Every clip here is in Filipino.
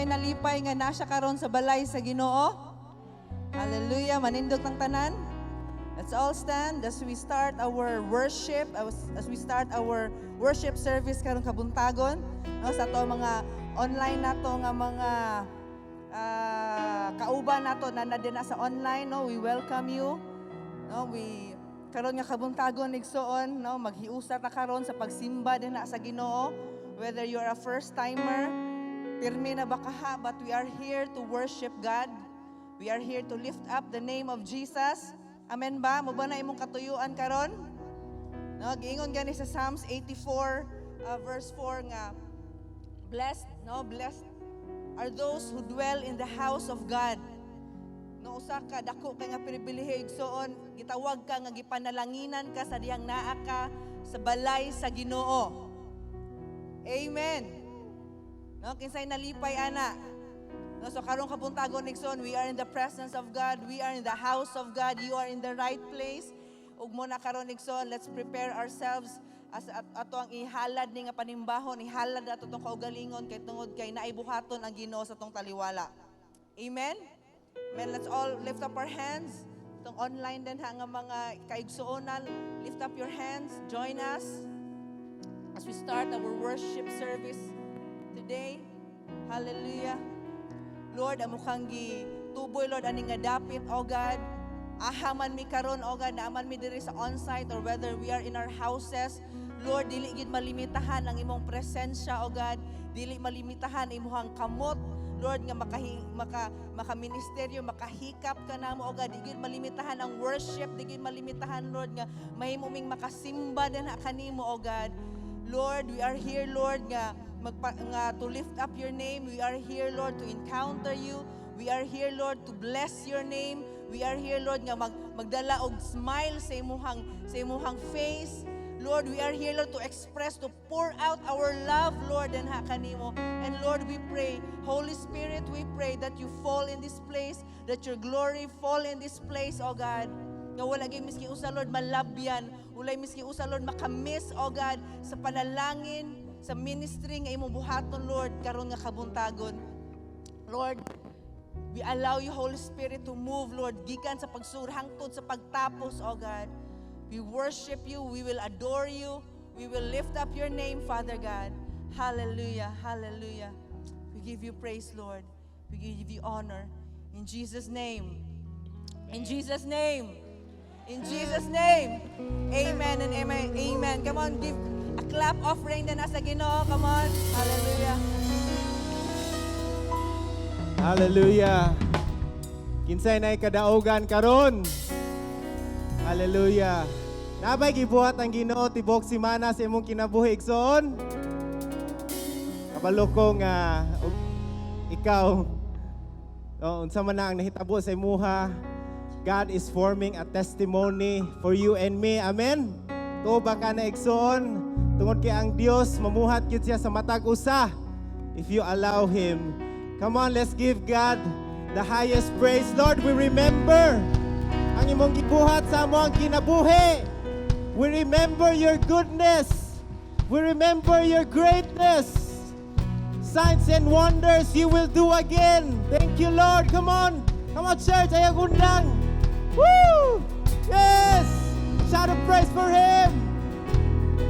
Kinsay nalipay nga nasya karon sa balay sa Ginoo. Hallelujah, manindog ng tanan. Let's all stand as we start our worship, as we start our worship service karong kabuntagon. No, sa to mga online nato nga mga kauban nato na nadina sa online, no, we welcome you. No, we karon nga kabuntagon igsoon, no, maghiusa ta karon sa pagsimba dinha sa Ginoo. Whether you're a first timer, pirmi na bakaha, but we are here to worship God. We are here to lift up the name of Jesus. Amen ba? Mo ba na imong katuyuan karon? No, giingon gani sa Psalms 84 verse 4 nga blessed are those who dwell in the house of God. No, usa ka dako kay nga pribilehiyo igsoon, gitawag ka nga gipanalanginan ka sa diyang naa ka sa balay sa Ginoo. Amen. No, kinsay nalipay ana. No, so karong kabuntagon igsoon, we are in the presence of God, we are in the house of God, you are in the right place. Ug mo na karon igsoon, let's prepare ourselves as ato ang ihalad ni nga panimbahon, ihalad ato tong kaugalingon kay tungod kay naibuhaton ang Ginoo sa tong taliwala. Amen. Amen. Let's all lift up our hands. Tong online din ha nga mga kaigsuonan, lift up your hands, join us as we start our worship service today. Hallelujah. Lord, amo kang gituboy, Lord, ani nga dapit, O God. Ahaman mi karon, O God, naaman mi diri sa on-site or whether we are in our houses. Lord, dili gid malimitahan ang imong presensya, O God. Dili malimitahan imong kamot, Lord, nga maka-ministeryo, makahikap ka namo, O God. Di gid malimitahan ang worship, di gid malimitahan, Lord, nga mahimo ming makasimba din kanimo, O God. Lord, we are here, Lord, nga to lift up your name. We are here, Lord, to encounter you. We are here, Lord, to bless your name. We are here, Lord, nga magdala og smile sa imuhang face. Lord, we are here, Lord, to express, to pour out our love, Lord, and kanimo. And Lord, we pray, Holy Spirit, we pray that you fall in this place, that your glory fall in this place, O God. Nga wala gyud miski usa, Lord, malabyan. Walay miski usa, Lord, makamiss, O God, sa panalangin, sa ministry nga imong buhaton, Lord, karon nga kabuntagon. Lord, we allow you, Holy Spirit, to move, Lord, gikan sa pagsurhangtod sa pagtapos, O God. We worship you, we will adore you, we will lift up your name, Father God. Hallelujah, hallelujah. We give you praise, Lord. We give you honor. In Jesus' name. In Jesus' name. In Jesus' name. Amen and amen. Amen. Come on, give a clap offering na nasa Ginoo. Come on. Hallelujah. Hallelujah. Kinsay na ikadaogan karon. Hallelujah. Nabay gibuhat ang Ginoo tibok semana sa imong kinabuhi igsoon. Kabalo ko nga ikaw unsa man na ang nahitabo sa imuha, God is forming a testimony for you and me. Amen. To baka na igsoon tungod kay ang Dios mamuhat gyud siya sa matag usa if you allow him. Come on, let's give God the highest praise. Lord, we remember ang imong gibuhat sa among kinabuhi. We remember your goodness. We remember your greatness. Signs and wonders you will do again. Thank you, Lord. Come on, church, ayagundang. Woo! Yes! Shout of praise for him.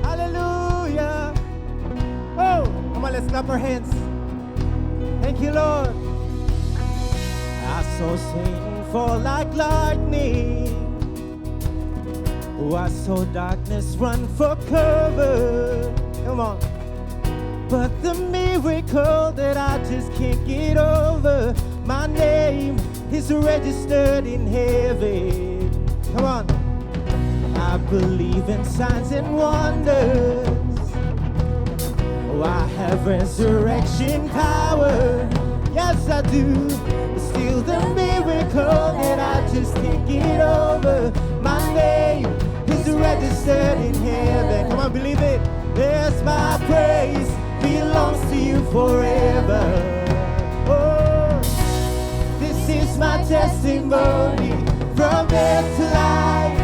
Hallelujah. Oh, come on, let's clap our hands. Thank you, Lord. I saw Satan fall like lightning. Oh, I saw darkness run for cover. Come on. But the miracle that I just can't get over, my name is registered in heaven. Come on. I believe in signs and wonders. Oh, I have resurrection power. Yes, I do. But still the miracle that I just can't get over, my name is registered in heaven. Come on, believe it. Yes, my praise belongs to you forever. Oh, this is my testimony from death to life.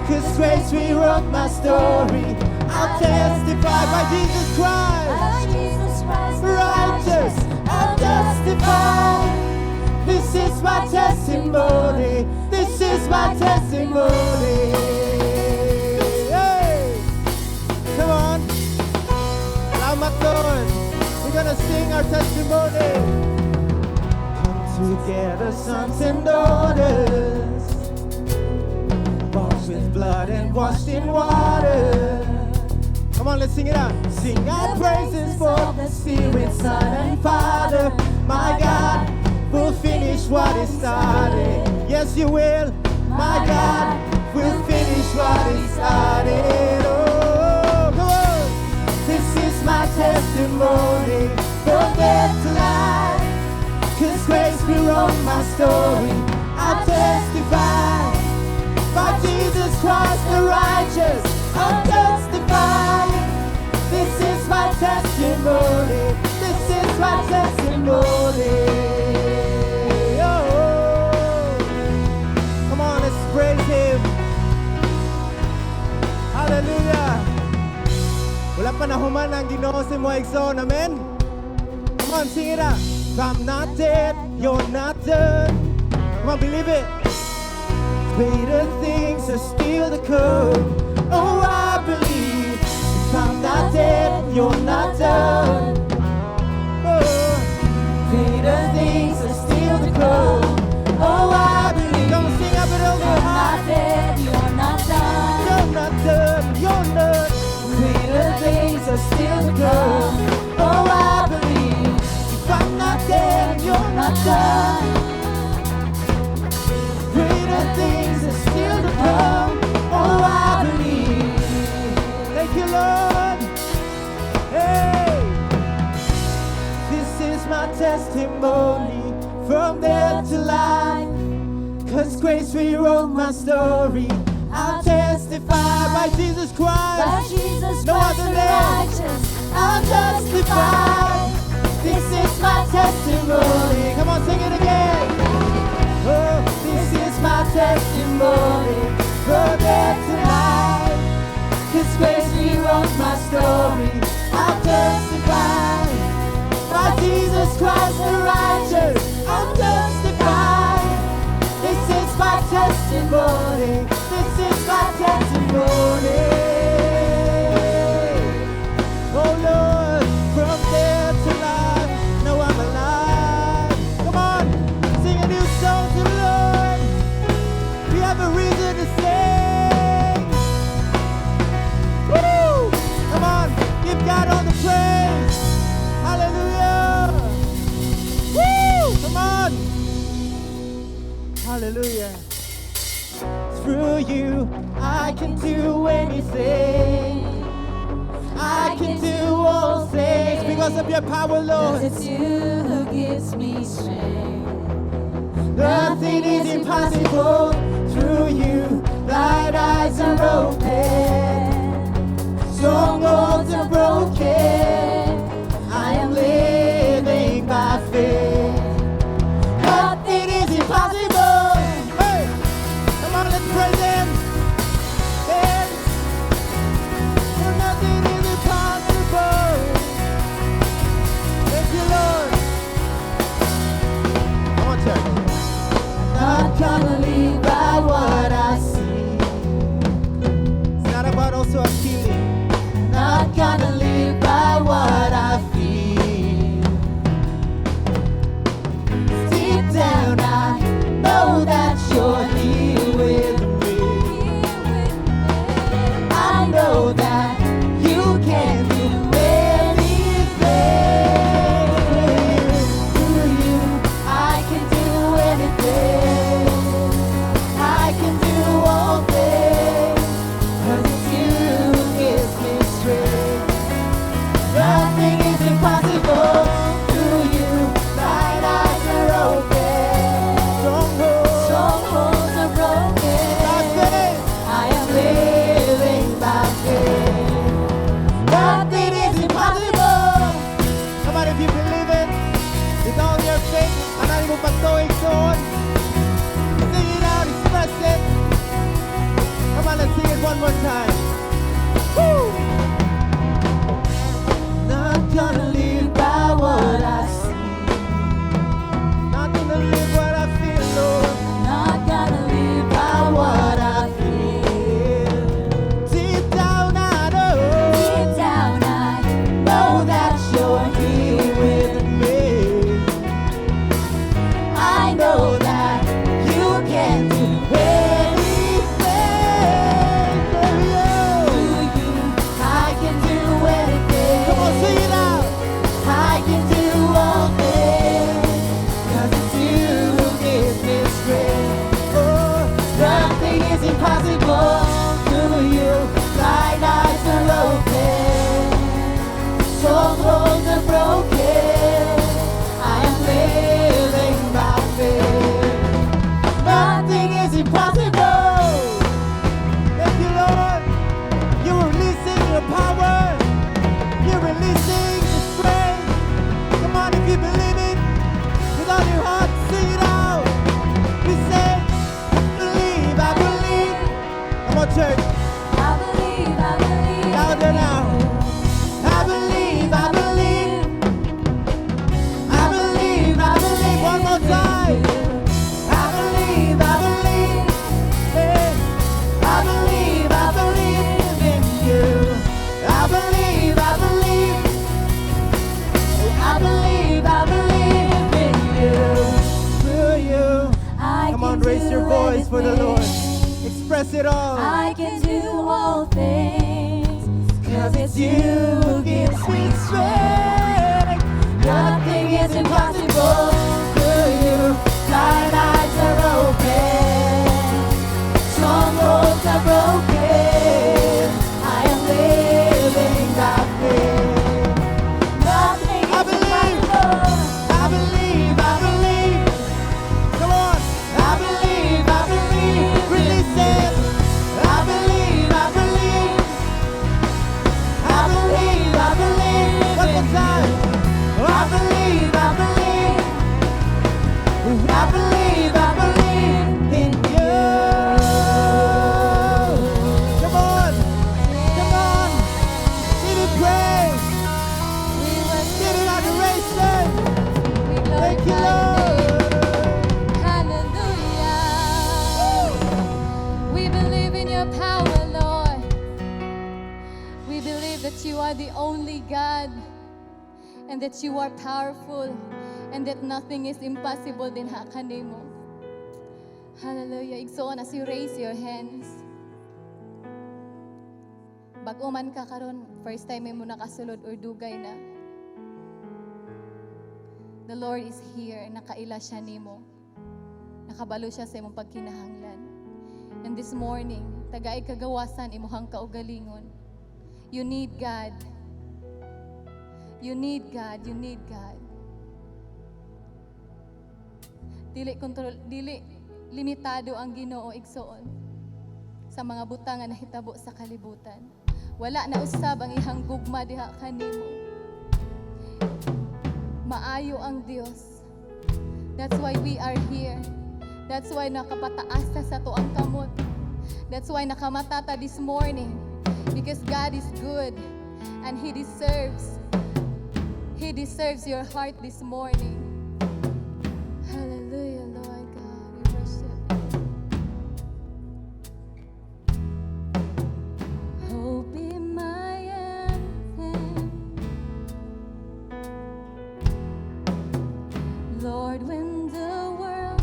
'Cause grace rewrote my story. I'll testify by Jesus Christ, righteous. I'll testify. This is my testimony. This is my testimony. Hey, come on. Salamat Lord. We're gonna sing our testimony. Come together, sons and daughters, washed with blood and washed in water. Come on, let's sing it out. Sing our praises for the Spirit, Son, and Father. My God will finish what He started. Yes, you will. My God will finish what He started. Oh, come on. This is my testimony from death to life. 'Cause grace rewrote my story. I'll testify by Jesus Christ the righteous. I'll testify. This is my testimony. This is my testimony. Oh, come on, let's praise Him. Hallelujah. Wala pa nahuman ang Ginoo sa mga igsoon. Amen. Come on, sing it out. I'm not dead, you're not done. Come on, believe it. Greater things are still to come. Oh, I believe. If I'm not dead, you're not done. Oh, greater things are still to come. Oh, I believe. Come on, sing up it over your heart. You're not done. You're not done. You're not. Greater things are still to come. Oh, I believe. If I'm not dead, you're not done. Greater things are still to come. Oh, I believe. Thank you, Lord. Hey, this is my testimony from death to life. 'Cause grace rewrote my story. I'll testify by Jesus Christ. By Jesus No Christ other the name. righteous. I'll testify. This is my testimony. Come on, sing it again. Oh, this is my testimony from death to life. 'Cause grace rewrote my story. I'll testify by Jesus Christ the righteous. I'll testify. This is my testimony. This is my testimony. Oh Lord, from death to life, now I'm alive. Come on, sing a new song to the Lord. We have a reason to sing. Woo! Come on, give God all the praise. Hallelujah. Woo! Come on. Hallelujah. Through you, I can do anything. I can do all things because of your power, Lord. It's you who gives me strength. Nothing is impossible through you. Blind eyes are open. Strongholds are broken. I am living by faith. Nothing is impossible. Hey, come on, let's praise Him. Yes. For nothing is impossible. Thank you, Lord. Come on, church. Not gonna live by what I see. It's not about also a feeling. Not gonna live by what I feel. Deep down, I know that you're here with me. I know that you can do anything. Through you, I can do anything. I can do all things. 'Cause it's you who gives me strength. Nothing is impossible through you. Blind eyes are open. Strongholds are broken. By faith. I am living by faith. Nothing is impossible. Come on, if you believe it, with all your faith, anahin mo pagtuig doon. Sing it out, express it. Come on, let's sing it one more time. Woo! Not us it all. I can do all things, 'cause it's you who gives me strength. Nothing is impossible for you. Blind eyes are open, strongholds are broken. I am living by faith. Nothing I is believe. impossible. I believe, I believe. Come on. I believe, I believe. Release it. I believe, I believe. I believe, I believe. One more time. I believe, I believe. I believe, I believe in you. Come on. Come on. Give him praise. We worship Give him adoration. we Thank you, glorify your name. Lord. Hallelujah. We believe in your power, Lord. We believe that you are the only God and that you are powerful and that nothing is impossible din ha kanimo. Hallelujah. Igsoon as you raise your hands. Bago man ka karon, first time mo nakasulod or dugay na. The Lord is here, nakaila siya nimo. Nakabalo siya sa imong pagkinahanglan. And this morning, tagaay kagawasan imuhang kaugalingon. You need God. You need God. You need God. Dili limitado ang Ginoo igsoon sa mga butang nga nahitabo sa kalibutan. Wala na usab ang ihang gugma diha kanimo. Maayo ang Dios. That's why we are here. That's why nakapataas sa to ang kamot. That's why nakamatata this morning. Because God is good and He deserves your heart this morning. Hallelujah, Lord God. We worship you. Hope in my anthem. Lord, when the world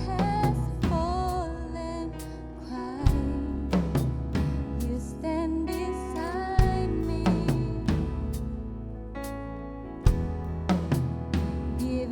has fallen crying, you stand beside me. Give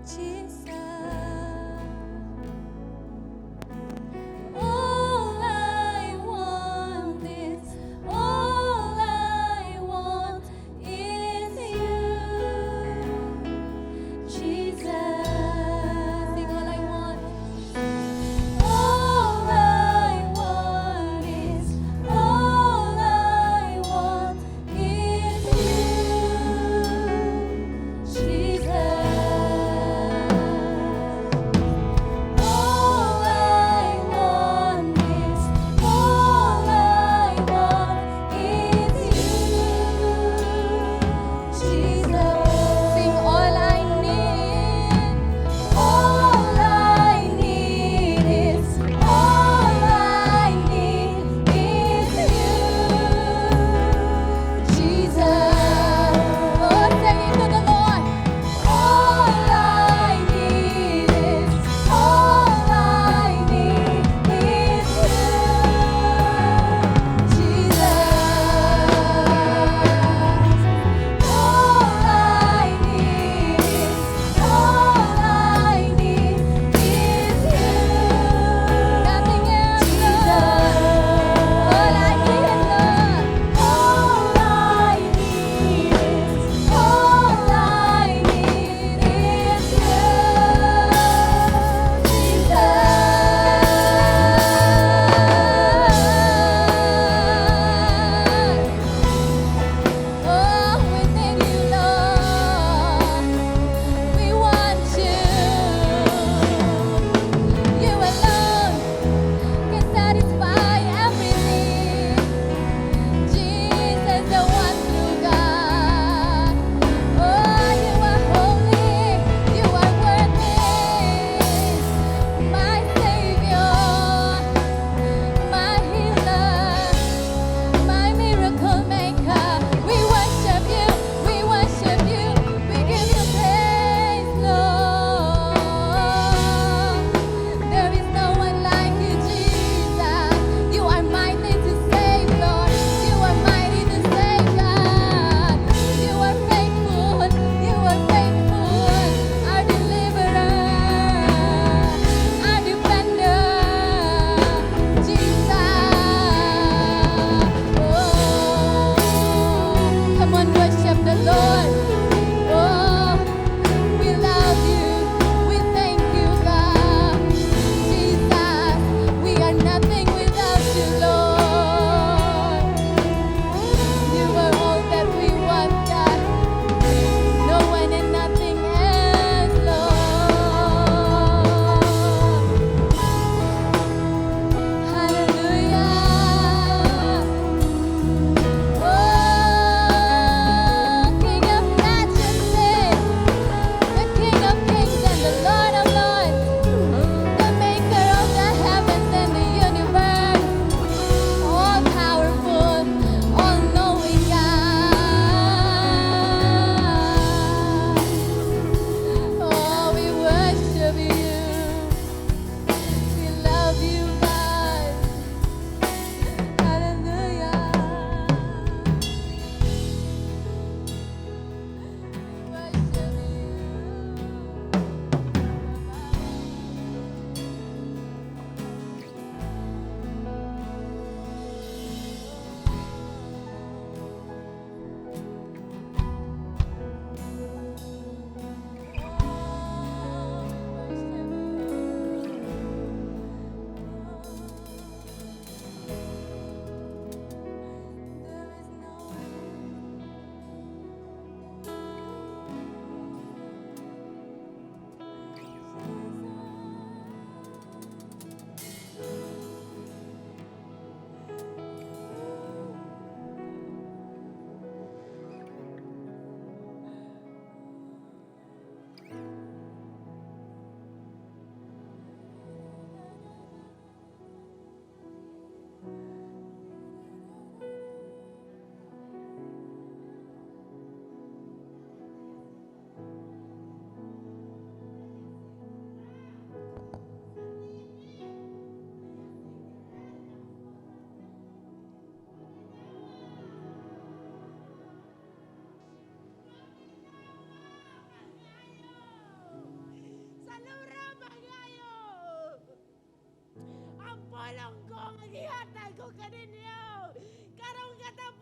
Jesus. All I want is you, Jesus. Sing all I want. All I want is you, Jesus.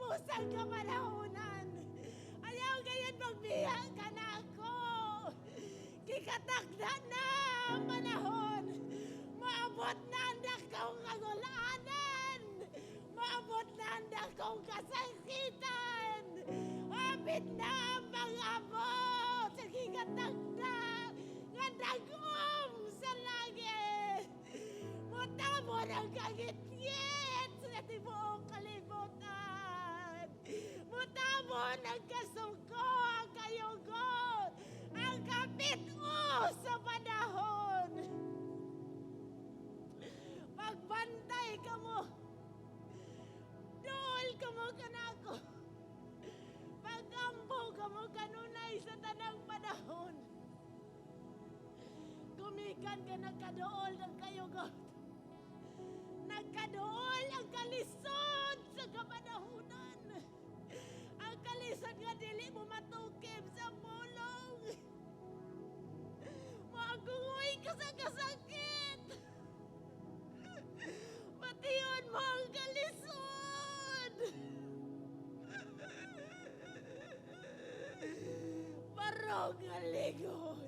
pusang kamanahonan. Ayaw gayon magbiya ka na ako. Kikatakda na ang panahon. Maabot na ang dakong kagulaanan. Maabot na ang dakong kasakitan. Abit na ang pag-abot sa kikatakda nga dagom sa langit. Mutamo ng kagit-git sa tibuong kalibutan. Mutamo ng kasuko ang kayugot, ang kapit-o sa panahon. Pagbantay ka mo, dool ka mo kanako. Pagambo ka mo kanunay sa tanang panahon. Gumikan ka nagkadool ng kayugot. Nagkadool ang kalisod sa kapanahunan. Ang kalisod nga dili mo matukib sa pulong. Magungoy ka sa kasakit. Matiyon mo ang kalisod. Parang aligon.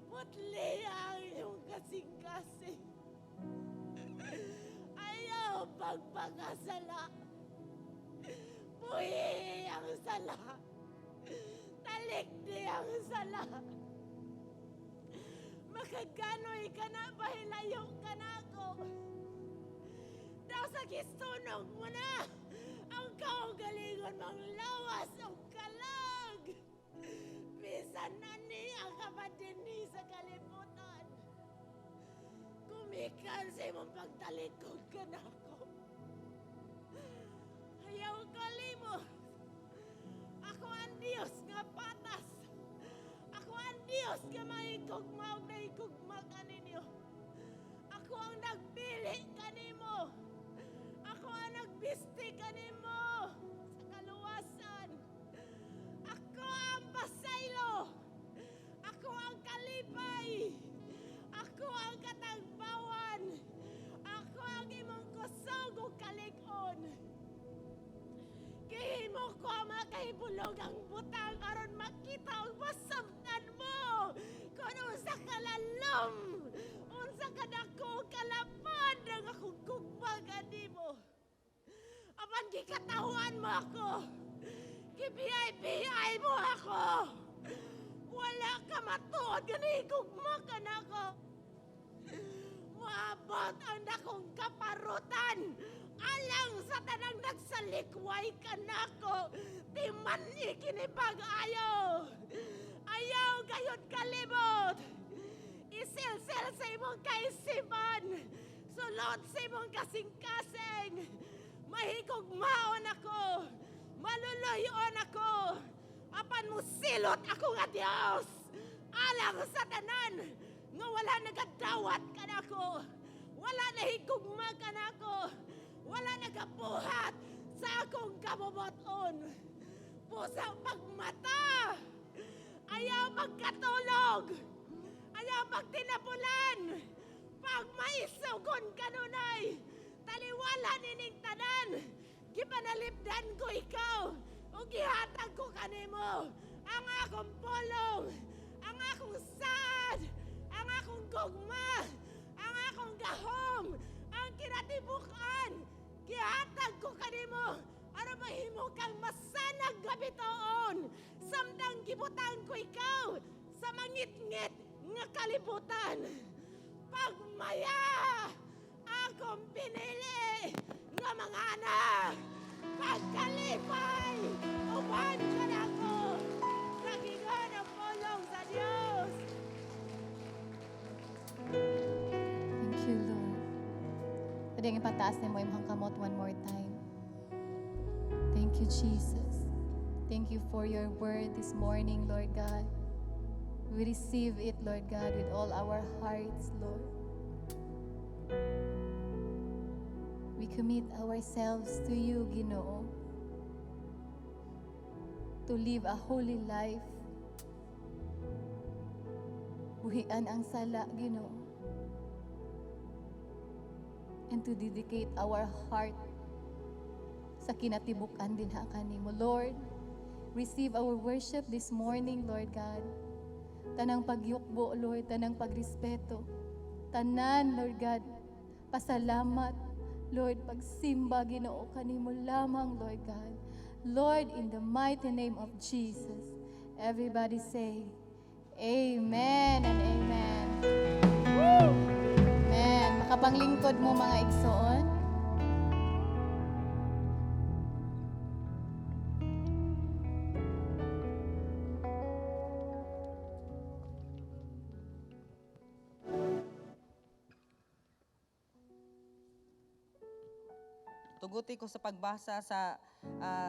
Putli ang iyong kasing-kasing. Ayaw pagpakasala. Puhi ang sala. Talikdi ang sala. Makaganoy ka na, bahilayo ka na ako. Daw sa kistunog mo na ang kaugalingon mong lawas o kalag. Bisan na ni ang kapatid ni sa kalibutan. Kumikan sa imong pagtalikod ka na ako. Ayaw kalimot. Ako ang Diyos nga patas. Ako ang Diyos nga mahigugma o nahigugma kaninyo. Ako ang nagpili kanimo. Ako ang nagbisti kanimo sa kaluwasan. Ako ang pasaylo. Ako ang kalipay. Ako ang katagbawan. Ako ang imong kusog o kalig-on. Kihimo ko makahibulog ang butang aron makita ang masabtan mo. Kung unsa kalalom, unsa kadako kalapad ang akong gugma kanimo. Apan gikatahuan mo ako. Gibiyay-biyay mo ako. Wala ka matuod gani gugma ka na ako. Maabot ang dakong kaparutan. Alang sa tanang nagsalikway ka na ako. Timan ikinipag-ayaw. Ayaw gayod kalimot. Isilsil sa imong kaisipan. Sulod sa imong kasing-kasing. Mahigugmaon ako. Maluluyon ako. Apan mo silot ako nga Diyos. Alang sa tanan. Nga wala nagadawat ka na ako. Wala nahigugma ka na ako. Wala nagabuhat sa akong kabuboton. Pusang pagmata. Ayaw magkatulog. Ayaw magtinapulan. Pag maisugon kanunay. Taliwala nining tanan. Gipanalipdan ko ikaw. O gihatag ko kanimo. Ang akong pulong. Ang akong sad. Ang akong gugma. Ang akong gahom. Ang kinatibukan. Gihatag ko kanimo. Aron mahimo kang masanag gabitoon. Samtang gibutang ko ikaw sa mangit-ngit nga kalibutan. Pagmaya akong pinili nga mga anak. Pagkalipay uban ka na ako. Nagingan ang pulong sa Diyos. Thank you, Lord. Pwede nga pataas na mo yung kamot one more time. Thank you, Jesus. Thank you for your word this morning, Lord God. We receive it, Lord God, with all our hearts, Lord. We commit ourselves to you, Ginoo, to live a holy life. Buhian ang sala, Ginoo, and to dedicate our heart sa sa kinatibuk-an din ha kanimo. Lord, receive our worship this morning, Lord God. Tanang pagyukbo, Lord, tanang pagrespeto. Tanan, Lord God, pasalamat, Lord, pagsimba, Ginoo kanimo lamang, Lord God. Lord, in the mighty name of Jesus, everybody say, Amen and Amen. Woo! Amen. Makapanglingkod mo mga igsoon. Tuguti ko sa pagbasa sa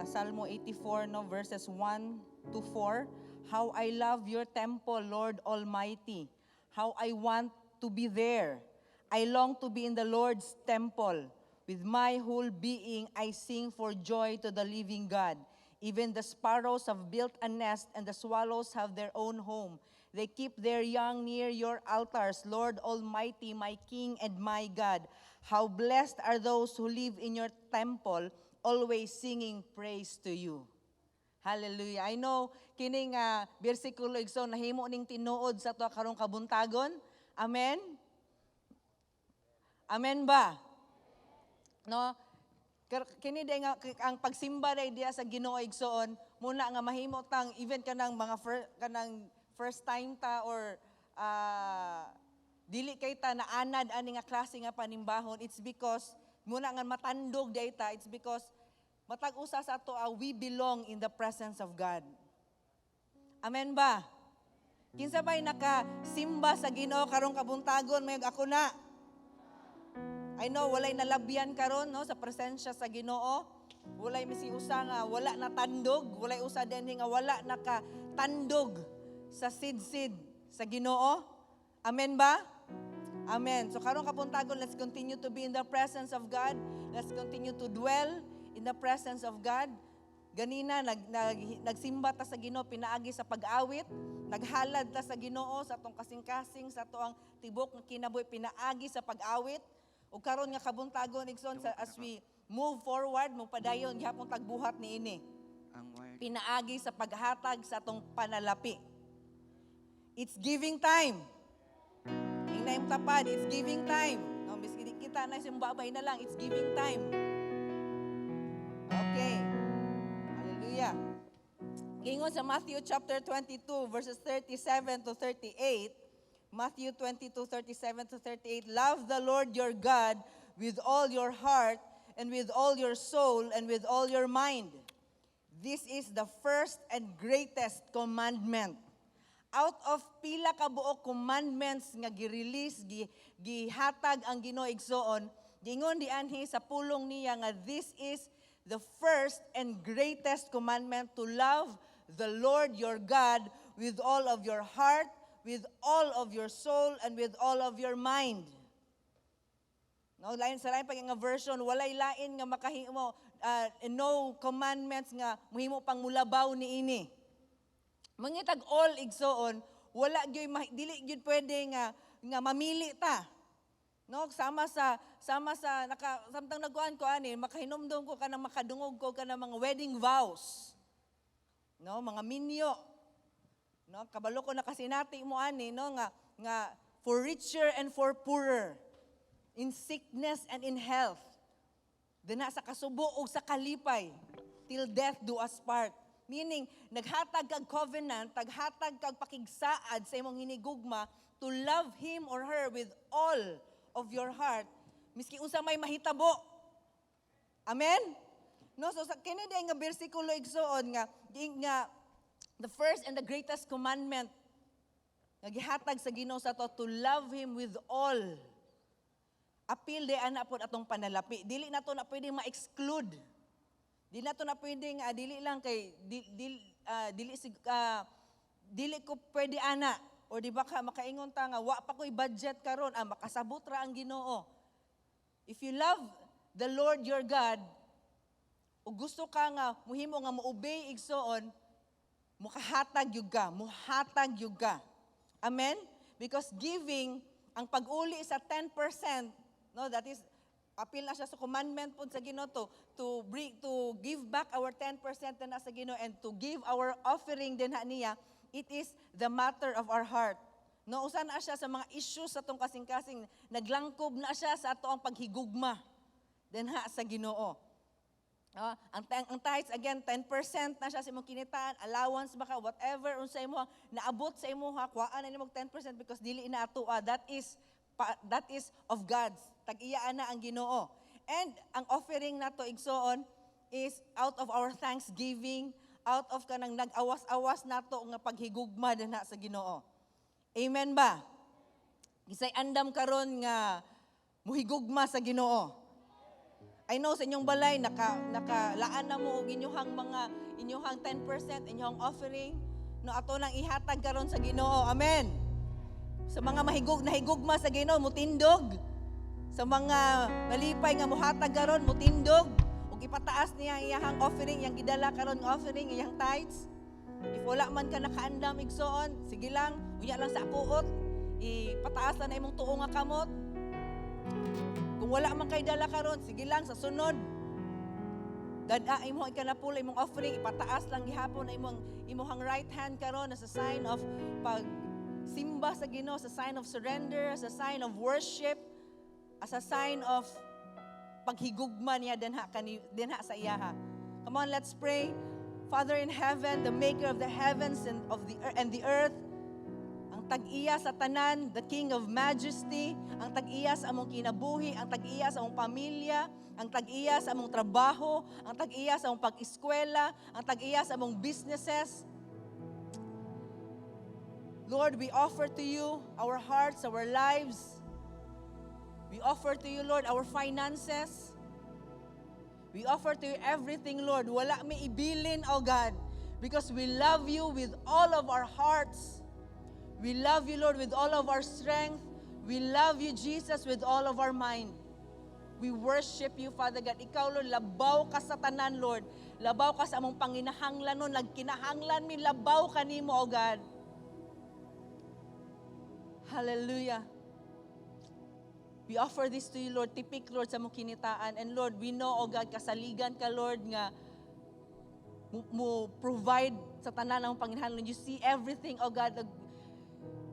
Salmo 84, no, verses 1 to 4. How I love your temple, Lord Almighty. How I want to be there. I long to be in the Lord's temple. With my whole being, I sing for joy to the living God. Even the sparrows have built a nest, and the swallows have their own home. They keep their young near your altars, Lord Almighty, my King and my God. How blessed are those who live in your temple, always singing praise to you. Hallelujah. I know, kining bersikulo igso, nahimo ning tinuod sa to karong kabuntagon. Amen? Amen ba? No? Kini day nga ang pagsimba day diya sa Ginoo igsoon, muna nga mahimo tang even kanang mga first time ta or dili kay ta na anad ani nga klase nga panimbahon. It's because muna nga matandog day ta, it's because matag usa sa ato we belong in the presence of God. Amen ba? Kinsa ba'y nakasimba sa Ginoo karong kabuntagon mayog ako na? I know walay nalabyan karon no sa presensya sa Ginoo. Walay misi usa nga wala natandog, walay usa din nga wala nakatandog sa sidsid sa Ginoo. Amen ba? Amen. So karong kapuntagon, let's continue to be in the presence of God. Let's continue to dwell in the presence of God. Ganina nagsimba ta sa Ginoo pinaagi sa pag-awit, naghalad ta sa Ginoo sa atong kasing-kasing sa atoang tibok nga kinabuhi pinaagi sa pag-awit. Ug karon nga kabuntagon igsoon as we move forward mo padayon gihapon tagbuhat niini. Pinaagi sa paghatag sa atong panalapi. It's giving time. Ingna yung tapad, it's giving time. No, miski kita na simbabay na lang, it's giving time. Okay. Hallelujah. Gingon sa Matthew chapter 22 verses 37 to 38. Matthew 22, 37 to 38, love the Lord your God with all your heart and with all your soul and with all your mind. This is the first and greatest commandment. Out of pila ka buok commandments nga gi-release, gihatag ang Ginoo igsoon, gingon di anhi sa pulong niya nga this is the first and greatest commandment to love the Lord your God with all of your heart, with all of your soul, and with all of your mind. No, lain sa lain pag nga version, walay lain nga makahimo, no commandments nga muhimo pang mulabaw niini. Mangitag all igsoon, wala gyud dili gyud pwede nga mamili ta. No, sama sa samtang nagkuan ko ani, makahinumdum ko kanang makadungog ko kanang mga wedding vows. No, mga minyo. No, kabalo ko na kasi nati mo ani no nga for richer and for poorer, in sickness and in health, dina sa kasubo ug sa kalipay, till death do us part. Meaning naghatag kag covenant, taghatag kag pakigsaad sa imong hinigugma to love him or her with all of your heart, miski unsa may mahitabo. Amen. No, so sa kini day nga bersikulo igsoon nga the first and the greatest commandment nga gihatag sa Ginoo sa to love him with all. Apil de ana pod atong panalapi. Dili nato na pwedeng ma-exclude. Dili nato na pwedeng dili lang kay dili ko pwede ana or di ba ka makaingon ta nga wa pa koy budget karon makasabot ra ang Ginoo. If you love the Lord your God ug gusto ka nga muhimo nga mo-obey igsoon, muhatag yug ka. Amen? Because giving, ang pag-uli sa 10%, no, that is Makapil na siya sa commandment po sa Ginoo to give back our 10% na sa Ginoo and to give our offering din niya. It is the matter of our heart. No, usa na siya sa mga issues sa tong kasing-kasing, naglangkob na siya sa ato ang paghigugma din sa Ginoo. Ang tithes, again, 10% na siya sa imong kinitaan, allowance baka, whatever, unsa imo naabot sa imo, kuhaan na nimo 10% because dili na ato, that is of God's. Tag-iyaan na ang Ginoo. And ang offering nato igsoon is out of our thanksgiving, out of kanang nag-awas-awas nato nga paghigugma dinha sa Ginoo. Amen ba? Isay andam karon nga muhigugma sa Ginoo. I know sa inyong balay nakalaan na mo og inyong 10%, inyong offering, no ato nang ihatag karon sa Ginoo. Amen. Sa mga nahigugma sa Ginoo mutindog. Sa mga malipay nga muhatag karon mutindog ug ipataas niya iyang offering, iyang gidala karon nga offering, iyang tithes. If wala man ka nakaandam igsoon, sige lang, unya lang sa akuot, ipataas na imong tuo nga kamot. Kung wala man kay dala karon, sige lang sa sunod. Dada imong ikanapula imong offering, ipataas lang gihapon na imong right hand karon as a sign of pagsimba sa Ginoo, as a sign of surrender, as a sign of worship, as a sign of paghigugma niya dinha sa iyaha. Come on, let's pray. Father in heaven, the maker of the heavens and the earth, ang tag-iya sa tanan, the King of majesty, ang tag-iya sa among kinabuhi, ang tag-iya sa among pamilya, ang tag-iya sa among trabaho, ang tag-iya sa among pag-eskwela, ang tag-iya sa among businesses. Lord, we offer to you our hearts, our lives. We offer to you, Lord, our finances. We offer to you everything, Lord. Wala may ibilin, O God, because we love you with all of our hearts. We love you, Lord, with all of our strength. We love you, Jesus, with all of our mind. We worship you, Father God. Ikaw, Lord, labaw ka sa tanan, Lord. Labaw ka sa among panginahanglan, Lord. Nagkinahanglan mi, labaw ka nimo, O God. Hallelujah. We offer this to you, Lord. Tipik, Lord, sa mong kinitaan. And Lord, we know, O God, kasaligan ka, Lord, nga mo provide sa tanan ng Panginoon. You see everything, O God.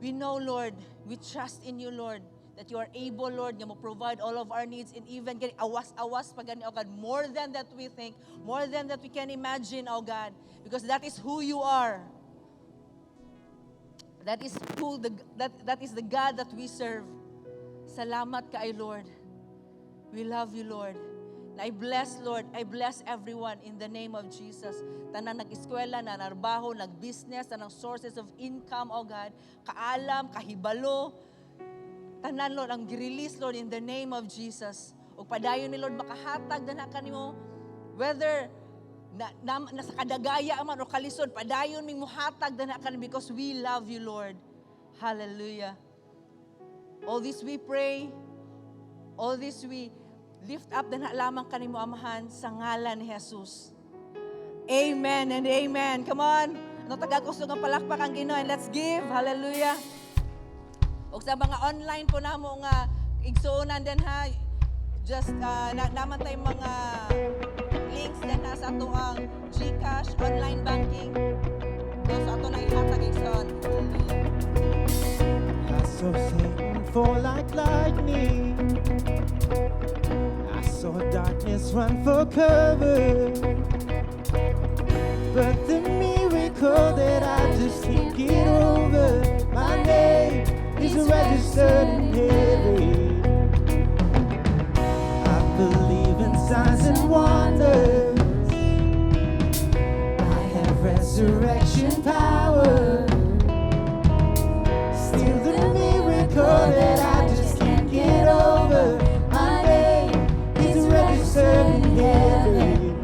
We know, Lord, we trust in you, Lord, that you are able, Lord, nga mo provide all of our needs and even get awas-awas pa gani, O God, more than that we think, more than that we can imagine, O God, because that is who you are. That is the God that we serve. Salamat ka ay Lord. We love you, Lord. Na I bless, Lord, I bless everyone in the name of Jesus. Tanan nag-eskwela, nanarbaho, nag-business, tanang sources of income, O God, kaalam, kahibalo. Tanan, Lord, ang gi-release, Lord, in the name of Jesus. O padayon ni Lord, makahatag na kanimo, whether nasa kadagaya man o kalisod, padayon ming muhatag na kanimo because we love you, Lord. Hallelujah. All this we pray, all this we lift up na lamang kanimo, Amahan, sa ngalan ni Jesus. Amen and amen. Come on. Ano taga-gusto ng palakpak ang Ginoo, and let's give. Hallelujah. O sa mga online po na mo nga igsuunan din ha, just naman tayong mga links din na sa ito ang GCash, online banking. So sa ito na ihatag igsuon. I saw Satan fall like lightning. I saw darkness run for cover. But the miracle that I just can't get over, my name is registered in heaven. I believe in signs and wonders. I have resurrection power. Still the miracle that I just can't get over, my name is registered in heaven.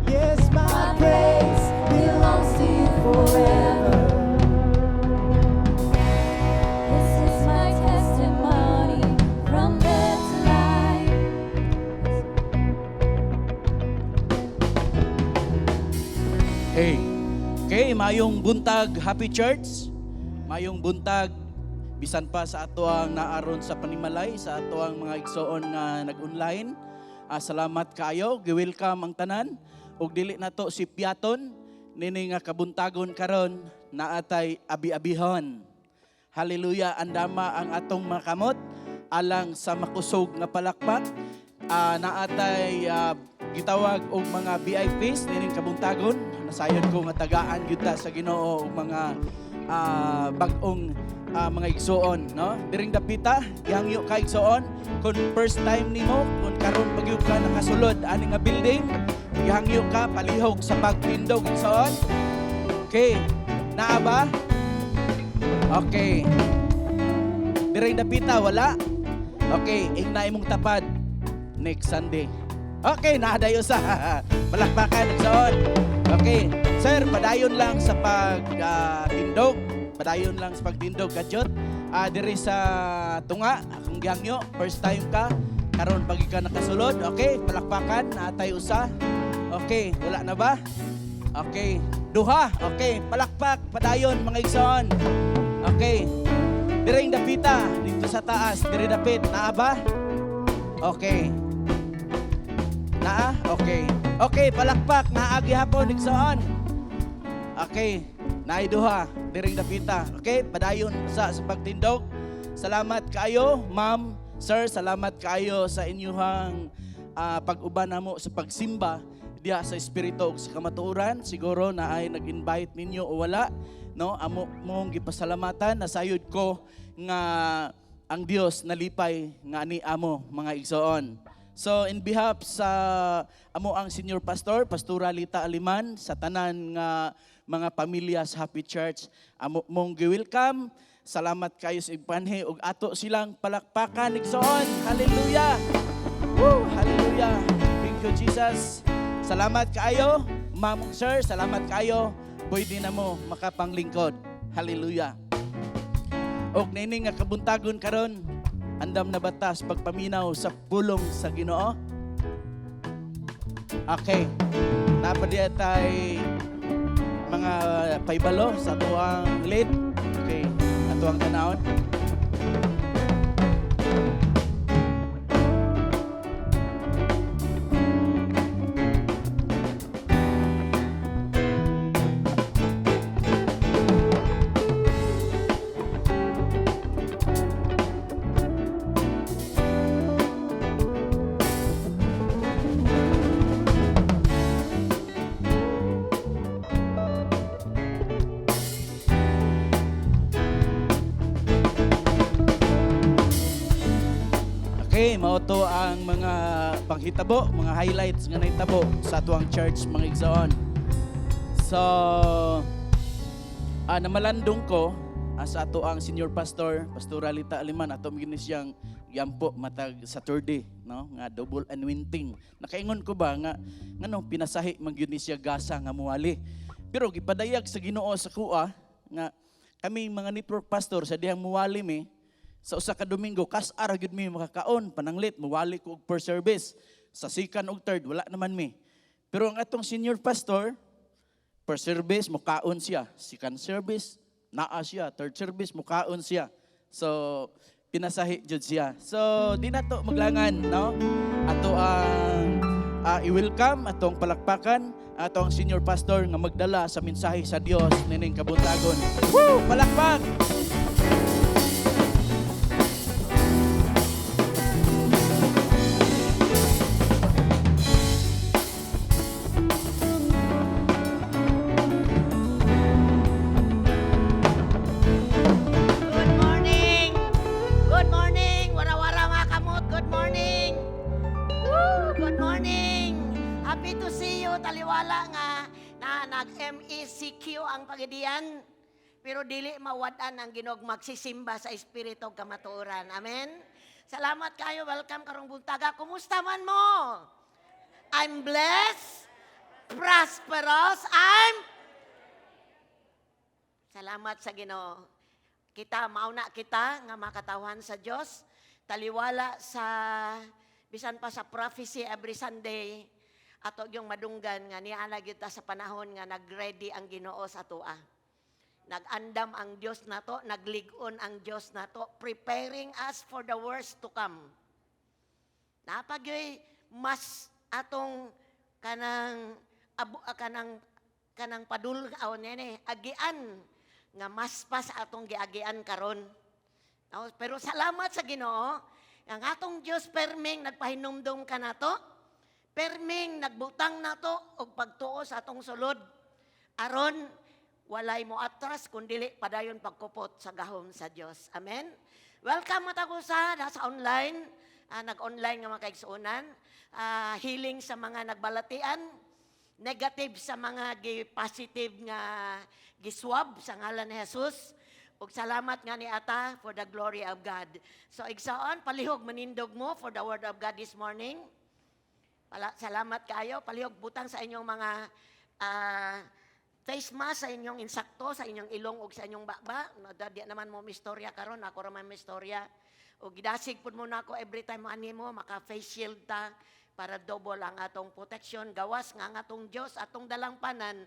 Yes, my praise belongs to you forever. This is my testimony from death to life. Hey, mayong buntag Happy Church, mayong buntag bisan pa sa ato ang naaron sa panimalay, sa ato ang mga igsoon nga nag-online. Salamat kayo, gi-welcome ang tanan. Ug dili nato si Piaton, nini nga kabuntagon karon naatay abi-abihon. Hallelujah, andama ang atong mga kamot alang sa makusog nga palakpak. Naatay gitawag og mga VIPs nining kabuntagon. Nasayon ko nga tagaan gyud ta sa Ginoo og mga bag-ong mga igsoon, no? Diring dapita, gihangyo ka igsoon kung first time nimo, kung karon pagyud ka nakasulod ani nga building, gihangyo ka palihog sa pagtindog igsoon. Okay, naa ba? Okay. Diring dapita wala. Okay, ingna imong tapad next Sunday. Okay, naadayo sa palakpakan igsoon. Okay, sir, padayon lang sa pagtindog. Padayon lang sa pagtindog kadyot. Diri sa tunga, akong gihangyo, first time ka, karon pagi ka nakasulod. Okay, palakpakan, naatay usa. Okay, wala na ba? Okay, duha. Okay, palakpak, padayon mga igsoon. Okay, diring dapita, dito sa taas, diri dapit, naa ba? Okay. Naa? Okay. Okay, palakpak, naagi hapon, igsoon. Okay, naiduha, diring dapita. Okay, padayon sa pagtindog. Salamat kayo, ma'am, sir, salamat kayo sa inyong pag-uban namo sa pagsimba diya sa espiritu sa kamatuoran. Siguro na ay nag-invite ninyo o wala, no? Amo mong gipasalamatan, nasayod ko nga ang Dios nalipay nga ani amo mga igsoon. So in behalf sa amo ang senior pastor, Pastora Lita Aliman, sa tanan nga mga pamilya sa Happy Church, amo mong gi-welcome. Salamat kayo sa igpanhe ug ato silang palakpakan igsoon. Hallelujah. Woo, hallelujah. Thank you Jesus. Salamat kayo, ma'am, sir. Salamat kayo. Pwede na mo makapanglingkod. Hallelujah. Og nini nga kabuntagon karon, andam na batas pagpaminaw sa pulong sa Ginoo. Okay. Napadiya tay mga paibalo sa tuang lead. Okay, ato ang tanawon. Okay, mao to ang mga panghitabo, mga highlights nga nahitabo sa tuang church mga igsoon. So, namalandong ko sa ato ang senior pastor, Pastora Lita Aliman, ato gini siyang yampo matag Saturday, no? Nga double anointing. Nakaingon ko ba nga ngano pinasahi man gyud ni siya gasa nga muwali. Pero gipadayag sa Ginoo sa kuha nga kami mga network pastor sa dihang muwali mi sa usa ka Domingo, kas-ara gyud mi makakaon, pananglit, muwali ko og per service. Sa second ug third, wala naman mi. Pero ang atong senior pastor, per service, mukaon siya. Second service, naa siya. Third service, mukaon siya. So, pinasahi jud siya. So, di na to maglangan, no? Ato ang i-welcome, atong palakpakan, atong senior pastor nga magdala sa mensahe sa Dios nining kabuntagon. Woo! Palakpak! Happy to see you. Taliwala nga na nag-MECQ ang pagidian. Pero dili mawadan ang Ginog magsisimba sa espiritu kamatuoran. Amen? Salamat kayo. Welcome karong buntaga. Kumusta man mo? I'm blessed, prosperous, Salamat sa Ginoo. Kita, mauna kita nga makatawhan sa Diyos. Taliwala sa, bisan pa sa prophecy every Sunday, ato yung madunggan nga niala kita sa panahon nga nag-ready ang Ginoo sa tua. Nag-andam ang Dios nato, nagligon ang Dios nato, preparing us for the worst to come. Napagyoy mas atong kanang kanang padulgaw nene agian nga mas pas atong giagian karon. No? Pero salamat sa Ginoo, ang atong Dios perming nagpahinumdum ka nato, perming nagbutang nato og pagtuo sa atong sulod. Aron walay mo atras kundili padayon pagkupot sa gahom sa Dios. Amen. Welcome matagusa sa online, nag-online nga mga kaigsuonan, healing sa mga nagbalatian, negative sa mga positive nga giswab sa ngalan ni Jesus. Ug salamat nga ni ata for the glory of God. So igsaon palihog manindog mo for the word of God this morning. Salamat kayo, palihog butang sa inyong mga face mask sa inyong insakto, sa inyong ilong ug sa inyong baba. Di naman mo mistorya karon, ako ra man mistorya. O gidasig pud mo na ako every time ani mo maka face shield ta para double ang atong protection. Gawas nga ang atong Dios, atong dalangpanan,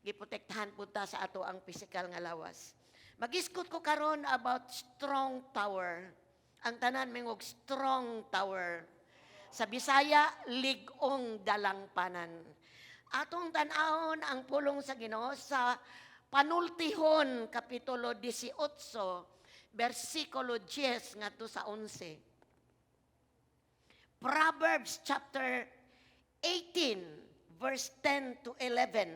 giprotektahan pud ta sa ato ang physical nga lawas. Magiskot ko karon about strong tower. Ang tanan mingog strong tower. Sa Bisaya, ligong dalangpanan. Atong tan-awon ang pulong sa Ginoo sa Panultihon kapitulo 18 versikulo 10 ngadto sa 11. Proverbs chapter 18 verse 10 to 11.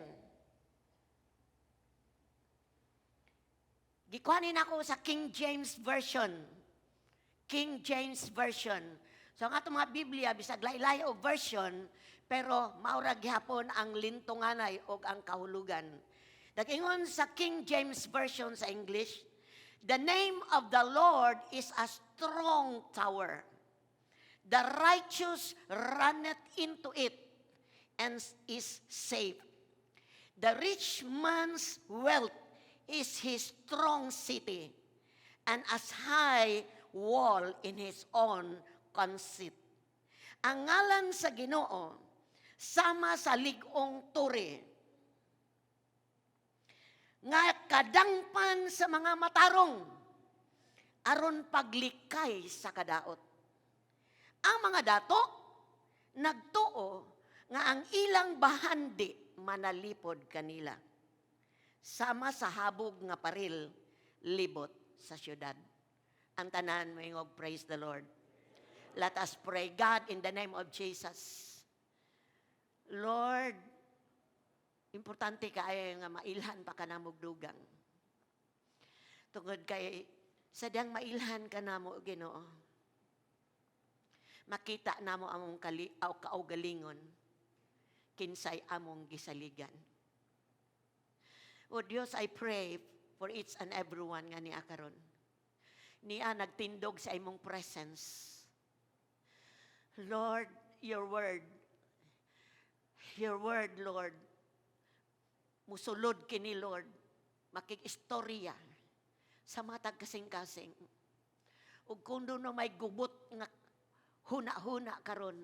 Gikuhanin ako sa King James version. King James version. So ang atong mga Biblia bisag laylay og version, pero maura gihapon ang lintunganay o ang kahulugan. Nag-ingon sa King James Version sa English, the name of the Lord is a strong tower. The righteous runneth into it and is safe. The rich man's wealth is his strong city, and as high wall in his own conceit. Ang ngalan sa Ginoo sama sa ligong turi, nga kadangpan sa mga matarong, aron paglikay sa kadaot. Ang mga dato, nagtuo nga ang ilang bahandi manalipod kanila. Sama sa habog nga paril, libot sa syudad. Ang tanan mo yung praise the Lord. Let us pray. God, in the name of Jesus, Lord, importante kaayo nga mailhan pa ka na mugdugang. Tungod kay sadyang mailhan ka na mo, Ginoo. Makita na mo among kaugalingon, kinsay among gisaligan. O Dios, I pray for each and everyone nga niya karon. Niya nagtindog sa imong presence. Lord, your word, Lord, musulod kini, Lord, makikistorya sa matag kasing-kasing. Ug kung doon na may gubot nga huna-huna karon,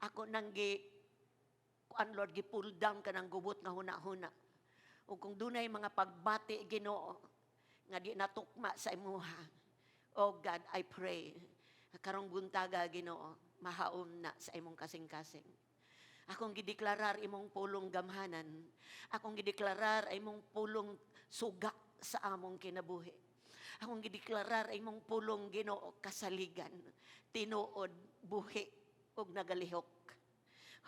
ako nang Lord, gi-pull down ka ng gubot nga huna-huna. Ug kung doon ay mga pagbati, Ginoo, nga di natukma sa imuha, oh God, I pray, karong buntaga, Ginoo, mahaom na sa imong kasing-kasing. Akong gideklarar imong pulong gamhanan. Akong gideklarar imong pulong suga sa among kinabuhi. Akong gideklarar imong pulong, Ginoo, kasaligan, tinuod, buhi, ug nagalihok.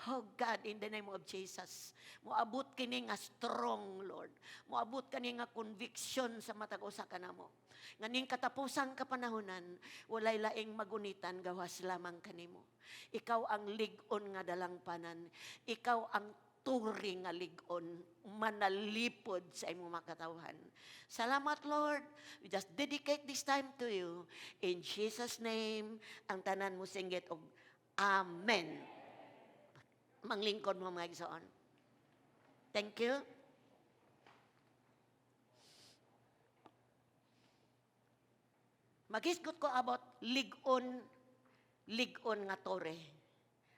Oh God, in the name of Jesus, moabot kini nga strong, Lord. Moabot kini nga conviction sa matag usa kanamo. Nganing katapusan kapanahonan, walay laing magunitan, gawas lamang kanimo. Ikaw ang ligon nga dalangpanan. Ikaw ang turi nga ligon, manalipod sa imong makatawhan. Salamat, Lord. We just dedicate this time to you. In Jesus' name, ang tanan mo singgit og Amen. Manglingkod mo mga igsoon. Thank you. Magisgot ko about ligon nga tore.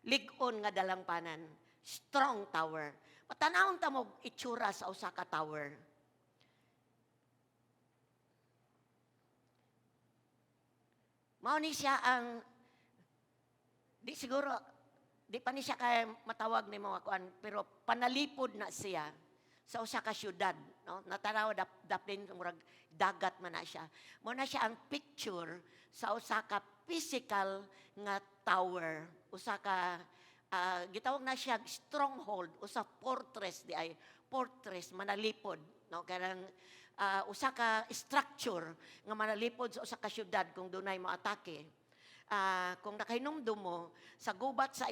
Ligon nga dalangpanan. Strong tower. Patanawon ta mo itsura sa usa ka tower. Mao ni siya ang di siguro di pa ni siya kay matawag ni mga kuan pero panalipod na siya sa usa ka syudad, no? Natanaw daplin murag dagat man na siya. Mo na siya ang picture sa usa ka physical nga tower, usa ka gitawag na siya stronghold, usa fortress di ay fortress manalipod, no? Kanang usa ka structure nga manalipod sa usa ka syudad kung dunay moatake. Kung nakahinumdum mo sa gubat sa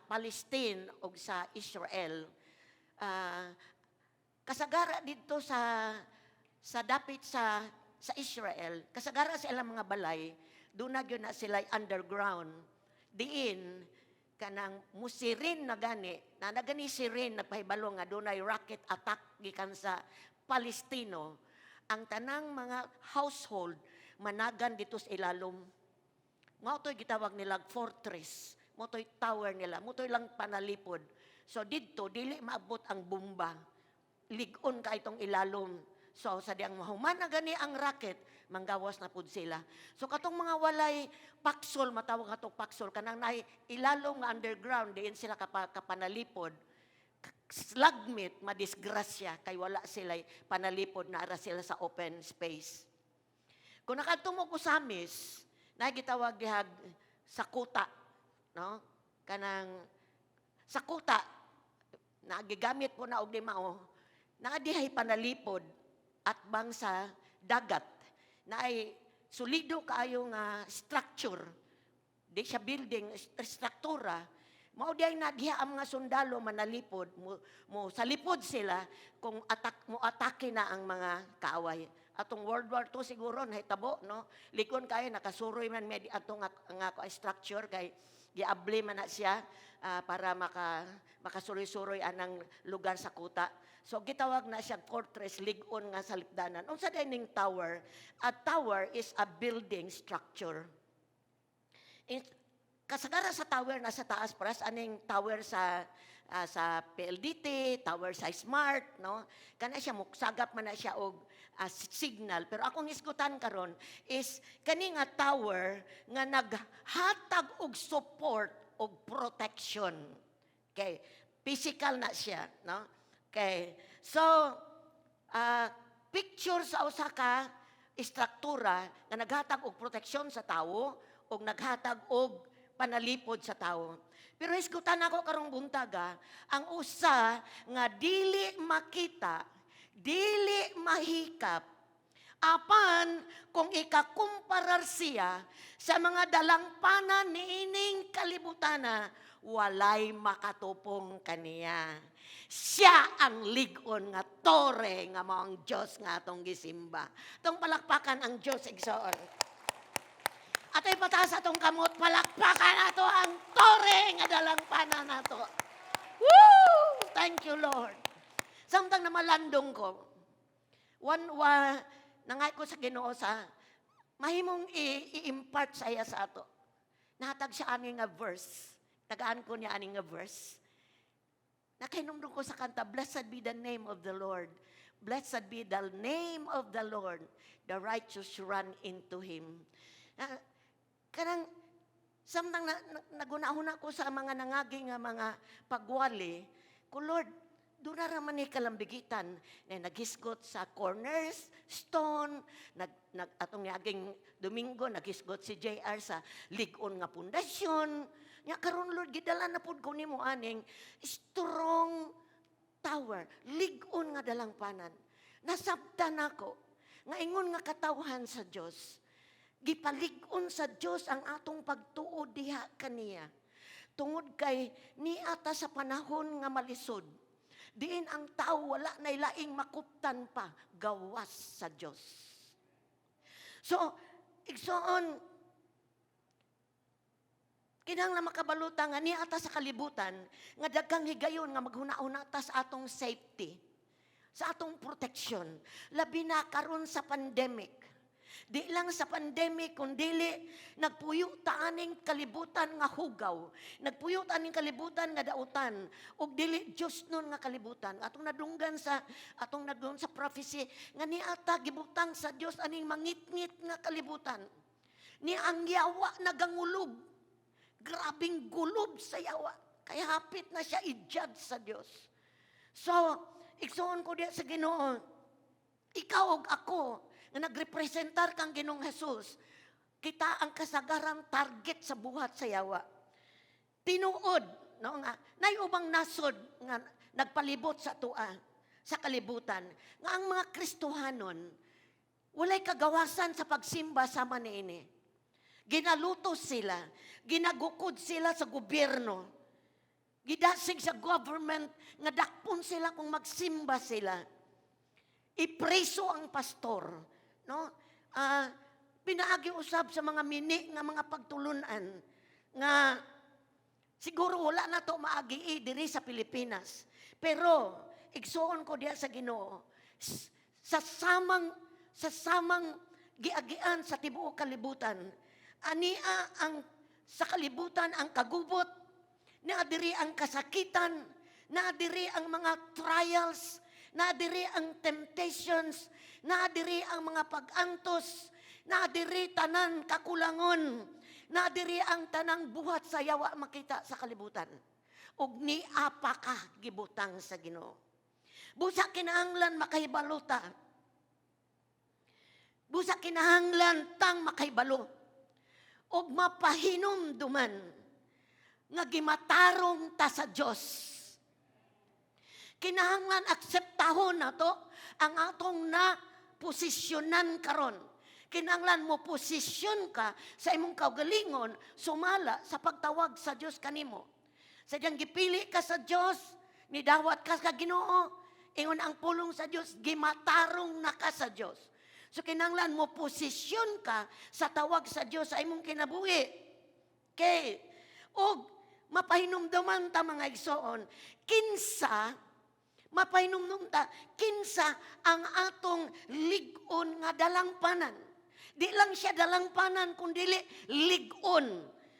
Palestine o sa Israel, kasagara dito sa dapit sa Israel, kasagara sa ilang mga balay, doon na yun na sila underground. Diin, kanang musirin na gani, na nagani sirin, nagpahibalo nga doon ay rocket attack gikan sa Palestino. Ang tanang mga household, managan dito sa ilalom. Mao to'y gitawag nila fortress. Mao to'y tower nila. Mao to'y lang panalipod. So dito, dili maabot ang bomba. Ligon ka itong ilalom. So sa diyang mahuman na gani ang rocket, manggawas na pud sila. So katong mga walay paksol, matawag katong paksol, kanang naay ilalom nga underground, diin sila kapanalipod. Slagmit, madisgrasya, kay wala sila panalipod, naara sila sa open space. Kung nakatungog ko sa amis, nagitawag dihag sakuta, no? Kanang sakuta, nagigamit po na og di mao, naadihay panalipod at bang sa dagat, na ay solido kaayo nga structure, di siya building, struktura, mao di ay nadiha ang mga sundalo manalipod, mo sa lipod sila kung atake na ang mga kaaway. Atong World War II siguro nahitabo, no? Likon kayo nakasuroy man med atong nga structure kay giabli man na siya para makasuroy-suroy anang lugar sa kuta. So gitawag na siya fortress, ligon nga sa lipdanan. Unsa dining tower? A tower is a building structure. Kasagara sa tower na sa taas, paras aning tower sa PLDT, tower sa Smart, no? Kana siya muksagap man na siya og signal. Pero akong isgutan karon is kani nga tower nga naghatag og support og protection. Okay, physical na siya, no? Okay. So picture sa usa ka istruktura nga naghatag og proteksyon sa tawo og naghatag og panalipod sa tawo. Pero isgutan ako karong buntaga, ang usa nga dili makita, dili mahikap, apan kung ikakumparar siya sa mga dalampanan niining kalibutana, walay makatupong kaniya. Siya ang ligon nga tore nga maong Diyos nga atong gisimba. Itong palakpakan ang Diyos igsoon. Ato'y pataas atong kamot, palakpakan ato ang tore nga dalampanan nato. Woo! Thank you, Lord. Samtang na malandong ko, nangay ko sa Ginoo sa, mahimong i-impart sa iya sa ato. Nahatag siya ani nga verse. Tagaan ko niya ani nga verse. Nakainumdum ko sa kanta, blessed be the name of the Lord. Blessed be the name of the Lord. The righteous run into Him. Karang samtang nagunahon ako sa mga nangagi nga mga pagwali, ko Lord, doon na raman ni kalambigitan na naghisgot sa corners, stone, atong naging Domingo, naghisgot si JR sa ligon nga pundasyon. Nga karon Lord, gidala na pud ko nimo aning strong tower, ligon nga dalangpanan. Nasabtan ako, nga ingon nga katawhan sa Diyos. Gipalig-on sa Diyos ang atong pagtuod diha kaniya. Tungod kay niata sa panahon nga malisod, diin ang tao wala na ilaing makuptan pa, gawas sa Diyos. So, igsoon, kinahanglan makabaluta nga niata sa kalibutan, nga daghang higayon nga maghuna-una ta sa atong safety, sa atong protection, labi na karon sa pandemic. Di lang sa pandemic, kundi nagpuyo ta aning kalibutan nga hugaw. Nagpuyo ta aning kalibutan nga dautan. Og dili Diyos nun nga kalibutan. Atong nadunggan sa prophecy, nga niata gibutang sa Diyos aning mangit-ngit nga kalibutan. Ni ang yawa nagangulob. Grabing gulob sa yawa. Kaya hapit na siya i-judge sa Dios. So, igsuon ko diya sa Ginoo, ikaw ug ako nga nagrepresentar kang Ginoong Hesus, kita ang kasagarang target sa buhat sa yawa. Tinuod, no nga, nay ubang nasod nga nagpalibot sa tua, sa kalibutan, nga ang mga Kristohanon walay kagawasan sa pagsimba sama niini. Ginalutos sila, ginagukod sila sa gobyerno, gidasig sa government nga dakpon sila kung magsimba sila. Ipreso ang pastor, no? Pinaagi usab sa mga mini nga mga pagtulunan nga siguro wala na to maagi diri sa Pilipinas. Pero igsuon ko diya sa Ginoo, sa samang giagian sa tibuok kalibutan, ania ang sa kalibutan ang kagubot, naadiri ang kasakitan, naadiri ang mga trials, naadiri ang temptations, naadiri ang mga pag-antos, naadiri tanan kakulangon, naadiri ang tanang buhat sa yawa makita sa kalibutan. Ug ni apa ka gibutang sa Ginoo. Busa kinahanglan makahibaluta. Busa kinahanglan tang makahibalo. Og mapahinumduman nga gimatarong ta sa Dios. Kinahanglan akseptahon na to ang atong na posisyonan karon. Kinahanglan mo posisyon ka sa imong kaugalingon sumala sa pagtawag sa Dios kanimo. Sadyang gipili ka sa Dios, nidawat ka sa Ginoo, ingon ang pulong sa Dios, gimatarong na ka sa Dios. So kinahanglan mo posisyon ka sa tawag sa Dios sa imong kinabuhi. Okay. Og mapahinumduman ta mga igsoon, kinsa mapahinumdum ta, kinsa ang atong lig-on nga dalangpanan. Di lang siya dalangpanan kundi lig-on.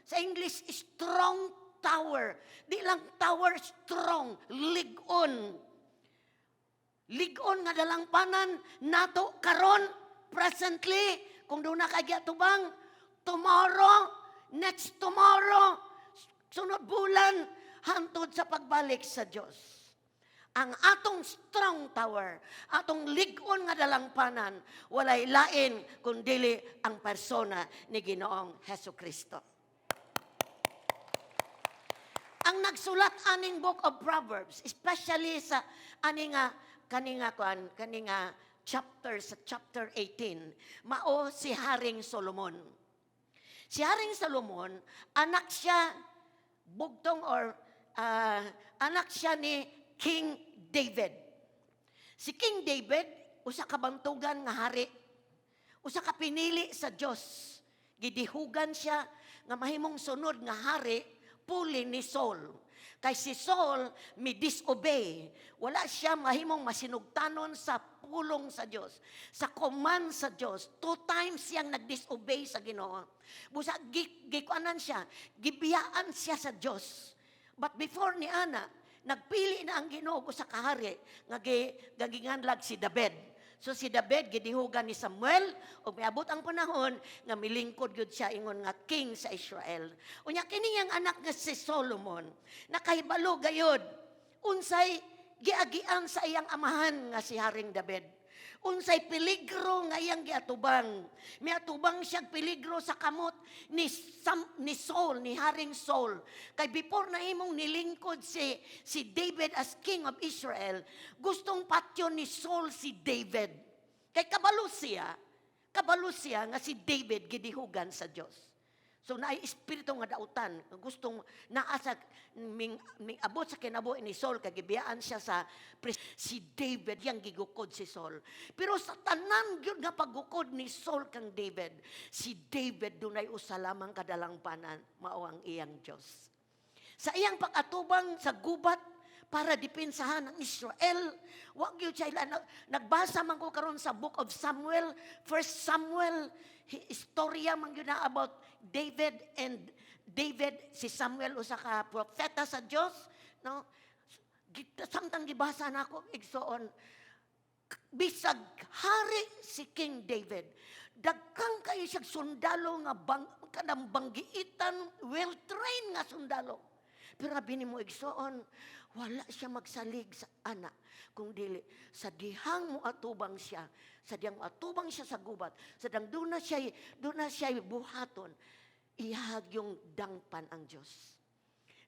Sa English, strong tower. Di lang tower, strong, lig-on. Lig-on nga dalangpanan nato karon presently kung doon na kagya tubang tomorrow, next tomorrow, sunod bulan hantod sa pagbalik sa Dios. Ang atong strong tower, atong lig-on nga dalangpanan, walay lain kundi ang persona ni Ginoong Hesukristo. Ang nagsulat aning Book of Proverbs, especially sa kaninga chapter sa chapter 18, mao si Haring Solomon. Si Haring Solomon, anak siya bugtong or anak siya ni King David. Si King David, usa ka bantugan nga hari. Usa ka pinili sa Dios. Gidihugan siya nga mahimong sunod nga hari puli ni Saul. Kay si Saul mi-disobey. Wala siya mahimong masinugtanon sa pulong sa Dios, sa command sa Dios. 2 times siyang nag-disobey sa Ginoo. Busa gikuanan siya, gibiyaan siya sa Dios. But before ni ana, nagpili na ang Ginoo sa kahari nga gaginganlag si David. So si David gidihugan ni Samuel ug miabot ang panahon nga milingkod gyud siya ingon nga king sa Israel. Unya kini ang anak nga si Solomon nakahibalo gayod unsay giagian sa iyang amahan nga si Haring David. Unsay peligro nga iyang giatubang. Miatubang siya peligro sa kamot ni Saul, ni Haring Saul. Kay before na imong nilingkod si David as king of Israel, gustong patyon ni Saul si David. Kay kabalo siya nga si David gidihugan sa Dios. So naay espiritu nga dautan, gustong naasa abot sa kinabuhi ni Saul kay gibiyaan siya sa si David yang gigukod si Saul. Pero sa tanan gyud nga paggukod ni Saul kang David, si David dunay usa lamang kadalangpanan, mao ang iyang Dios. Sa iyang pag-atubang sa gubat para dipinsahan ang Israel, wag gyud siya nagbasa man ko karon sa Book of Samuel, 1 Samuel, istorya man gyud na about David si Samuel usa ka propeta sa Dios, no? Samtang gibasa nako igsoon bisag hari si King David, Dagkang kayo siyang sundalo nga kanang banggiitan, well-trained nga sundalo. Pero abini mo igsoon, wala siya magsalig sa anak. Kung dili, sa dihang mo atubang siya, sa dihang mo atubang siya sa gubat, sa dang doon na siya buhaton, ihag yung dangpan ang Diyos.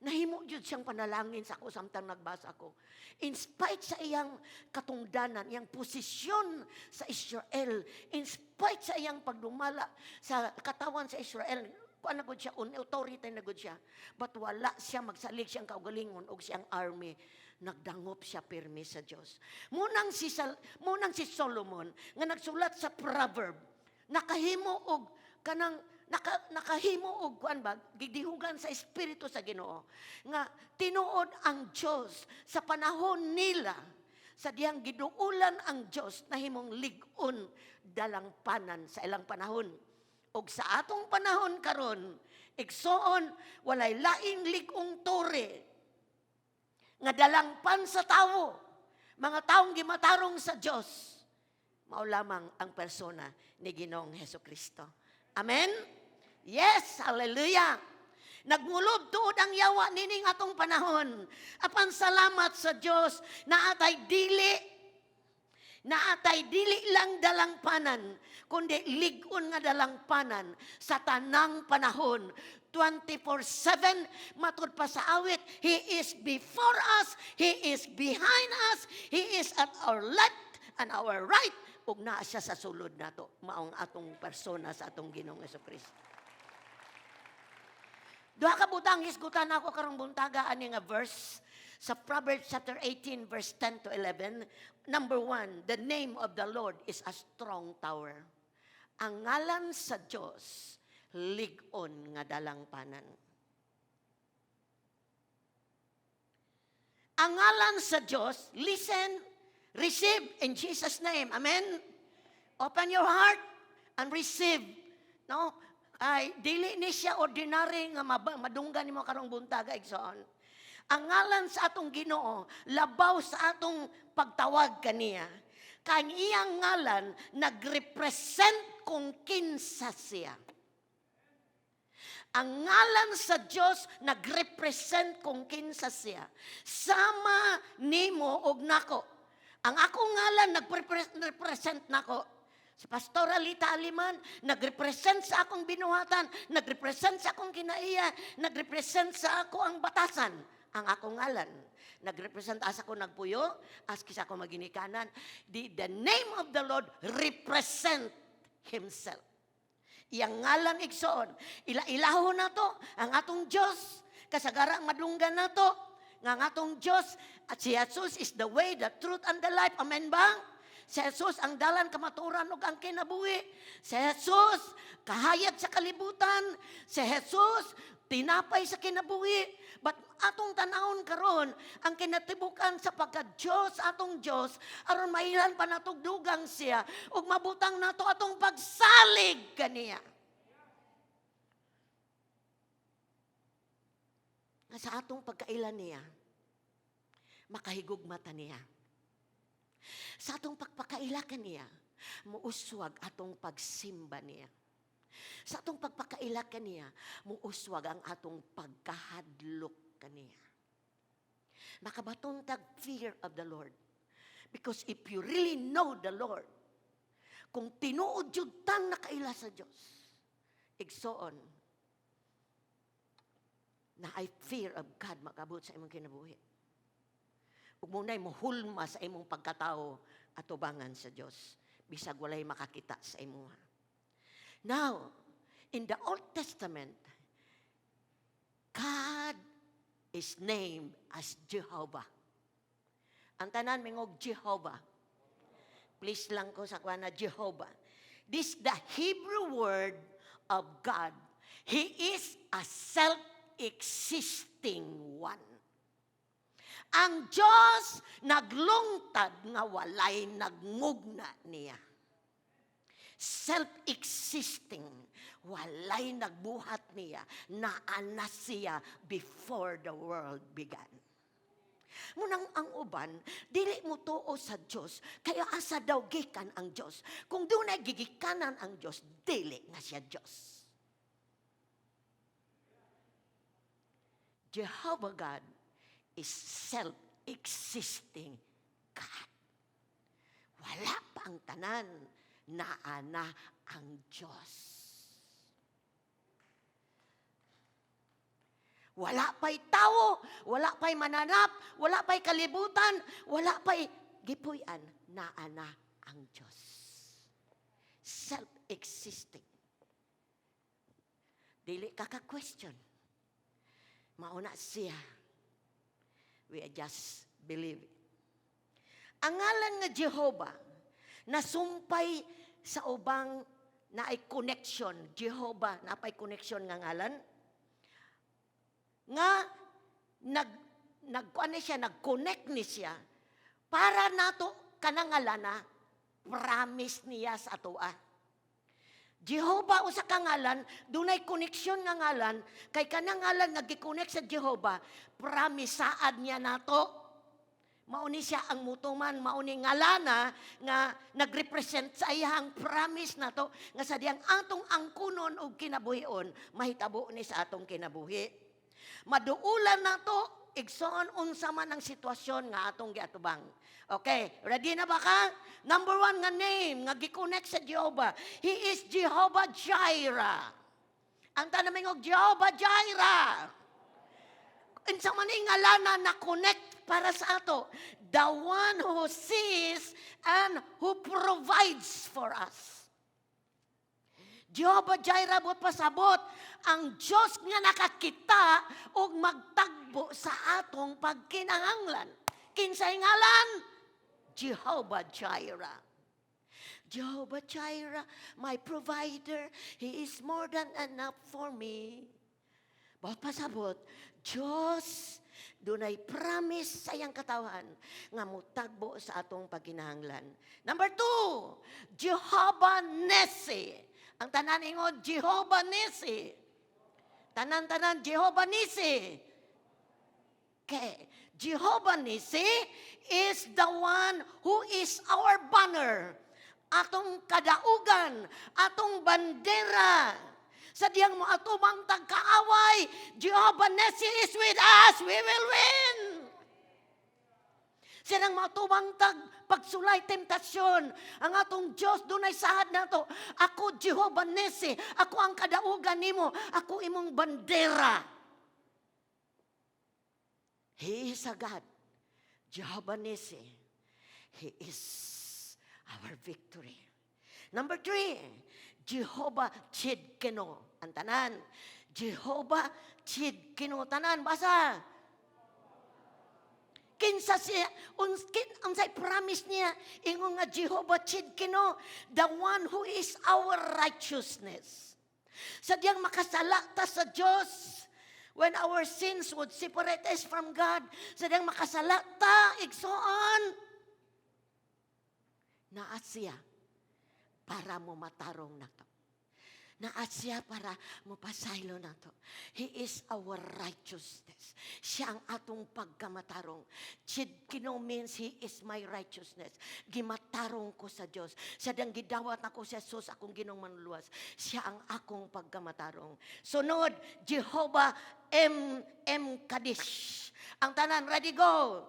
Nahimo jud siyang panalangin sa ako samtang nagbasa ko. In spite sa iyang katungdanan, iyang posisyon sa Israel, in spite sa iyang pagdumala sa katawan sa Israel, kuan na gud siya, authority na gud siya. But wala siya magsalig siyang kaugalingon og siyang army. Nagdangop siya pirmi sa Dios. Munang si Solomon nga nagsulat sa proverb, nakahimo og kanang nakahimo og kuan ba gidihugan sa espiritu sa Ginoo nga tinuod ang Dios sa panahon nila sa diyang giduulan ang Dios nahimong lig-on dalangpanan sa ilang panahon. Og sa atong panahon karon, igsoon walay laing lig-ong tore nga dalangpan sa tawo, mga taong gimatarong sa Dios. Mao lamang ang persona ni Ginoong Hesukristo. Amen? Yes, hallelujah. Nagmulob tuod ang yawa nining atong panahon. Apan salamat sa Dios na atay dili lang dalangpanan, kundi lig-on nga dalangpanan sa tanang panahon. 24/7, matud pa sa awit, He is before us, He is behind us, He is at our left and our right. Ug naa siya sa sulod nato, maong atong persona sa atong Ginoong Hesukristo. Duha ka butang hisgutan ako karong buntaga ani nga verse sa Proverbs chapter 18 verse 10 to 11. Number 1, the name of the Lord is a strong tower. Ang ngalan sa Dios lig-on nga dalangpanan. Ang ngalan sa Dios, listen, receive in Jesus' name. Amen? Open your heart and receive. No? Ay, dili ni siya ordinary nga madunggan nimo karong buntaga igsoon. Ang ngalan sa atong Ginoo, labaw sa atong pagtawag kaniya. Kang iyang ngalan, nagrepresent kung kinsa siya. Ang ngalan sa Dios nagrepresent kung kinsa siya. Sama nimo og nako. Ang akong ngalan nagrepresent nako. Si Pastor Alita Aliman, nagrepresent sa akong binuhatan, nagrepresent sa akong kinaiya, nagrepresent sa ako ang batasan. Ang akong ngalan, nagrepresent as ako nagpuyo, as kisa ako maginikanan. The name of the Lord represent Himself. Iyang ngalan igsoon, ilaho na to, ang atong Diyos, kasagara ang madunggan na to, nga ang atong Diyos, at si Jesus is the way, the truth, and the life. Amen ba? Si Jesus ang dalan kamaturan ug ang kinabuhi. Si Jesus kahayag sa kalibutan. Si Jesus tinapay sa kinabuhi. But atong tanawon karon ang kinatibukan sa pagka-Dios atong Dios aron mailan pa natog dugang siya ug mabutang nato atong pagsalig kaniya. Nga sa atong pagkailan niya makahigugma ta niya. Sa atong pagpakailakan niya, muuswag atong pagsimba niya. Sa atong pagpakailakan niya, muuswag ang atong pagkahadlok kaniya. Makabaton tag fear of the Lord. Because if you really know the Lord, kung tinuod yun tang nakaila sa Diyos, igsoon, na I fear of God makabot sa imong kinabuhi. Ug munay mohulma sa imong pagkatao at tubangan sa Dios bisag walay makakita sa imo. Now, in the Old Testament, God is named as Jehovah. Ang tanan mingog Jehovah. Please lang ko sa kuan na Jehovah. This the Hebrew word of God. He is a self-existing one. Ang Diyos naglungtad nga walay nagngugna niya. Self-existing, walay nagbuhat niya, naana siya before the world began. Munang ang uban, dili mo tuo sa Diyos, kaya asa daw gikan ang Diyos. Kung doon ay gigikanan ang Diyos, dili nga siya Diyos. Jehovah God is self-existing God. Wala pa ang tanan, naana ang Diyos. Wala pa'y tao, wala pa'y mananap, wala pa'y kalibutan, wala pa'y gipuyan, naana ang Diyos. Self-existing. Dili ka ka-question. Mauna siya. We just believe it. Ang ngalan nga Jehovah, nasumpay sa ubang na ay connection. Jehovah, na ay connection nga ngalan. Nga, nag-connect ni siya para nato kanangalana, promise niya sa atoa. Jehovah usa ka ngalan, dunay koneksyon nga ngalan, kay kanangalan nga gi-connect sa Jehovah, promise saad niya nato. Mauni siya ang mutuman, mauni ngalana nga nagrepresent sa iyang promise nato nga sa diyang atong angkunon og kinabuhion, mahitabo ni sa atong kinabuhi. Maduulan nato igsoon unsa man ang sitwasyon nga atong giatubang. Okay, ready na ba ka? Number 1 nga name nga gi-connect sa Jehovah. He is Jehovah Jireh. Ang tanaming og Jehovah Jireh. Unsa man ingalana na connect para sa ato? The one who sees and who provides for us. Jehovah Jireh bot pasabot ang Diyos nga nakakita og magtagbo sa atong pagkinahanglan. Kinsay ngalan? Jehovah Jireh. Jehovah Jireh, my provider, He is more than enough for me. Bot pasabot, Diyos, dunay promise sa iyang katawan nga mutagbo sa atong pagkinahanglan. Number 2, Jehovah Nissi. Ang tanan ingod, Jehovah Nissi. Tanan-tanan, Jehovah Nissi. Okay. Jehovah Nissi is the one who is our banner. Atong kadaugan, atong bandera. Sa diyang mo atubang tagkaaway, Jehovah Nissi is with us. We will win. Sinang matubang tag pagsulay temptasyon. Ang atong Diyos dunay sahad nato. Ako Jehovah Nissi, ako ang kadaugan nimo, ako imong bandera. He is a God. Jehovah Nissi. He is our victory. Number 3, Jehovah Tsidkenu. Ang tanan. Jehovah Tsidkenu. Tanan, basa. Kinsa siya, unsay promise niya, ingon nga Jehovah Tsidkenu, the one who is our righteousness. Sa diyang makasala ta sa Diyos, when our sins would separate us from God, sa diyang makasala ta, igsoon, naa siya para mo matarong na to. Naa siya para mapasaylo na to. He is our righteousness. Siya ang atong pagkamatarong. Tsidkenu means He is my righteousness. Gimatarong ko sa Diyos. Siya dang gidawat ako sa Jesus, akong ginong manluwas. Siya ang akong pagkamatarong. Sunod, Jehovah M. Kadesh. Ang tanan, ready, go!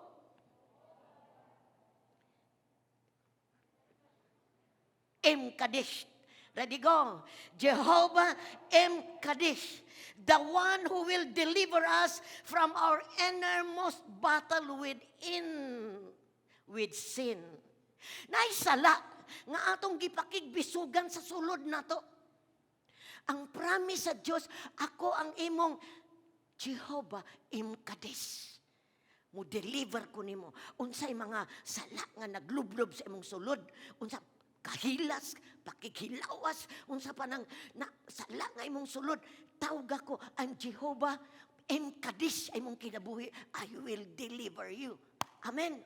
M. Kadesh. Ready, go. Jehovah M. Kadesh, the one who will deliver us from our innermost battle with sin. Naisala nga atong gipakigbisugan sa sulod nato. Ang promise sa Diyos, ako ang imong Jehovah M. Kadesh. Mo deliver ko nimo. Unsay mga sala nga naglublob sa imong sulod. Unsa kahilas, pakikilawas, unsa pa nang sala nga imong sulod, tawag ako ang Jehovah M. Kadesh ay mong kinabuhi, I will deliver you. Amen.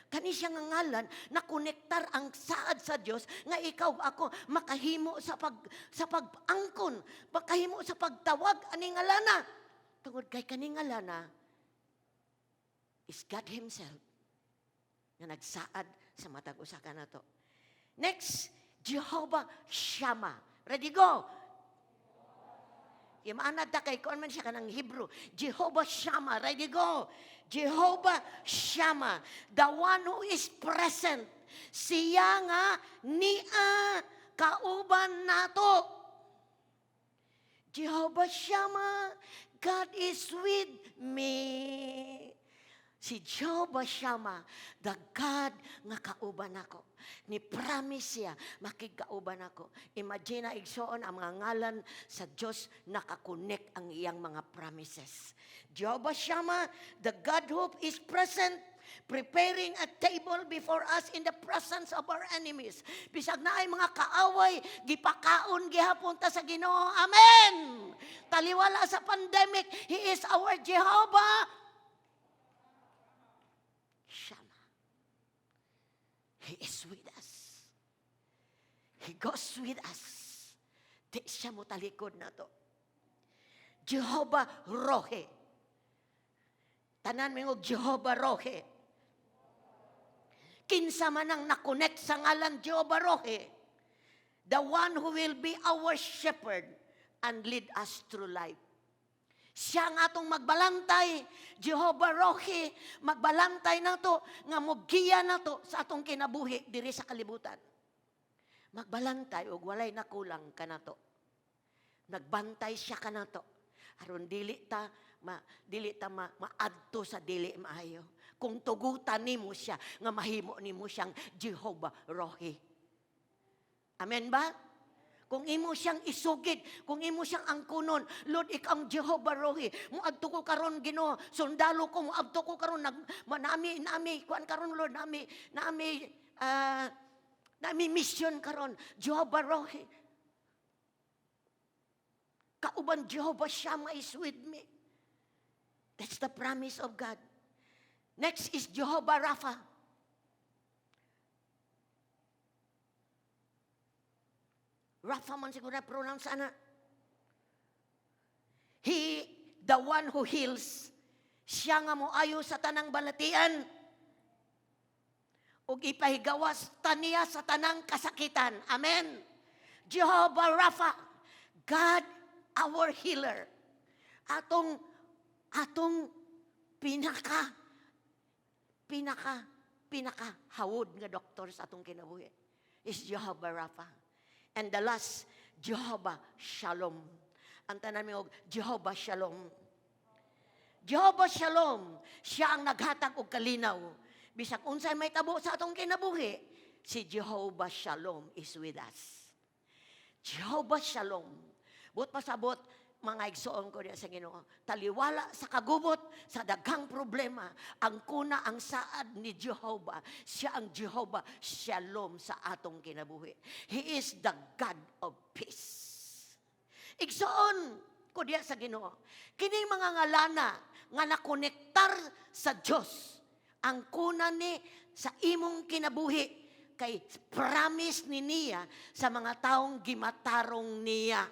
Kani siya nga ngalan na konektar ang saad sa Dios nga ikaw ako makahimo sa pag-angkon, makahimo sa pagtawag ani ngalana. Tungod kay kani ngalana is God Himself nga nagsaad sa matag usa ka nato. Next, Jehovah Shammah. Ready, go! Imaanad ta kay kuan man siya kanang Hebrew. Jehovah Shammah. Ready, go! Jehovah Shammah. The one who is present. Siya nga niya kauban nato. Jehovah Shammah, God is with me. Si Jehovah Shammah, the God nga kauban ako. Ni promise siya, makigauban ako. Imagine na igsoon ang mga ngalan sa Diyos, nakakonek ang iyang mga promises. Jehovah Shammah, the God who is present, preparing a table before us in the presence of our enemies. Bisag na ay mga kaaway, gipakaon gihapon ta sa Ginoo. Amen! Taliwala sa pandemic, He is our Jehovah Shammah. He is with us. He goes with us. Di siya mo talikod na to. Jehovah Rohe. Tanan mo Jehovah Rohe. Kinsa man ang nakonect sa ngalan Jehovah Rohe, the one who will be our shepherd and lead us through life. Siya nga atong magbalantay, Jehovah Rohi, magbalantay na to, nga mugiya na to sa atong kinabuhi diri sa kalibutan. Magbalantay og walay nakulang ka na to. Nagbantay siya ka na to. Aron dili ta maadto sa dili maayo. Kung tugutan nimo siya, nga mahimo nimo siyang Jehovah Rohi. Amen ba? Kung imo siyang isugid, kung imo siyang angkunon, Lord, ikaw ang Jehovah Rohi. Muadto ko karon Ginoo, sundalo ko, muadto ko karon, nami, kuan karon Lord, nami mission karon, Jehovah Rohi. Kauban Jehovah Shammah is with me. That's the promise of God. Next is Jehovah Rapha. Rapha man siguro na pronounce ana. He, the one who heals. Siya nga moayo sa tanang balatian. Ug ipahigawas taniya sa tanang kasakitan. Amen. Jehovah Rapha, God our healer. Atong pinaka hawod nga doktor sa atong kinabuhi is Jehovah Rapha. And the last, Jehovah Shalom. Ang tanan mo, Jehovah Shalom. Jehovah Shalom, siya ang naghatag og kalinaw. Bisag unsay may tabo sa atong kinabuhi, si Jehovah Shalom is with us. Jehovah Shalom. Buot pasabot, mga igsoon ko diya sa Ginoo. Taliwala sa kagubot, sa daghang problema, ang kuna, ang saad ni Jehovah. Siya ang Jehovah Shalom sa atong kinabuhi. He is the God of peace. Igsoon ko diya sa Ginoo. Kini mga ngalana nga nakonektar sa Dios. Ang kuna ni sa imong kinabuhi kay promise ni niya sa mga taong gimatarong niya.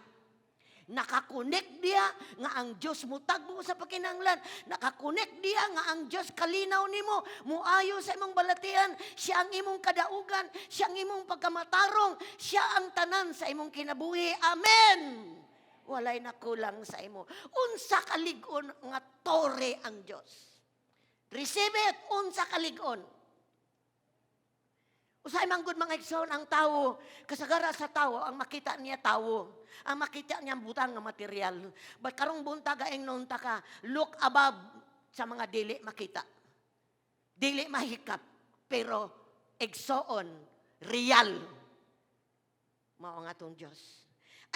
Nakakonek dia nga ang Diyos mo tagbo sa pakinanglan. Nakakonek dia nga ang Diyos kalinaw nimo, muayo sa imong balatian. Siya ang imong kadaugan, siya ang imong pagkamatarong, siya ang tanan sa imong kinabuhi. Amen. Walay nakulang sa imo. Unsa kalig-on nga tore ang Diyos. Receive it, unsa kalig-on. Usay man gud mga igsoon ang tawo, kasagara sa tawo ang makita niya tawo, ang makita niya butang nga material. But karong buntag aing nunta ka, look above sa mga dili makita. Dili mahikap, pero igsoon, real. Mao nga atong Dios.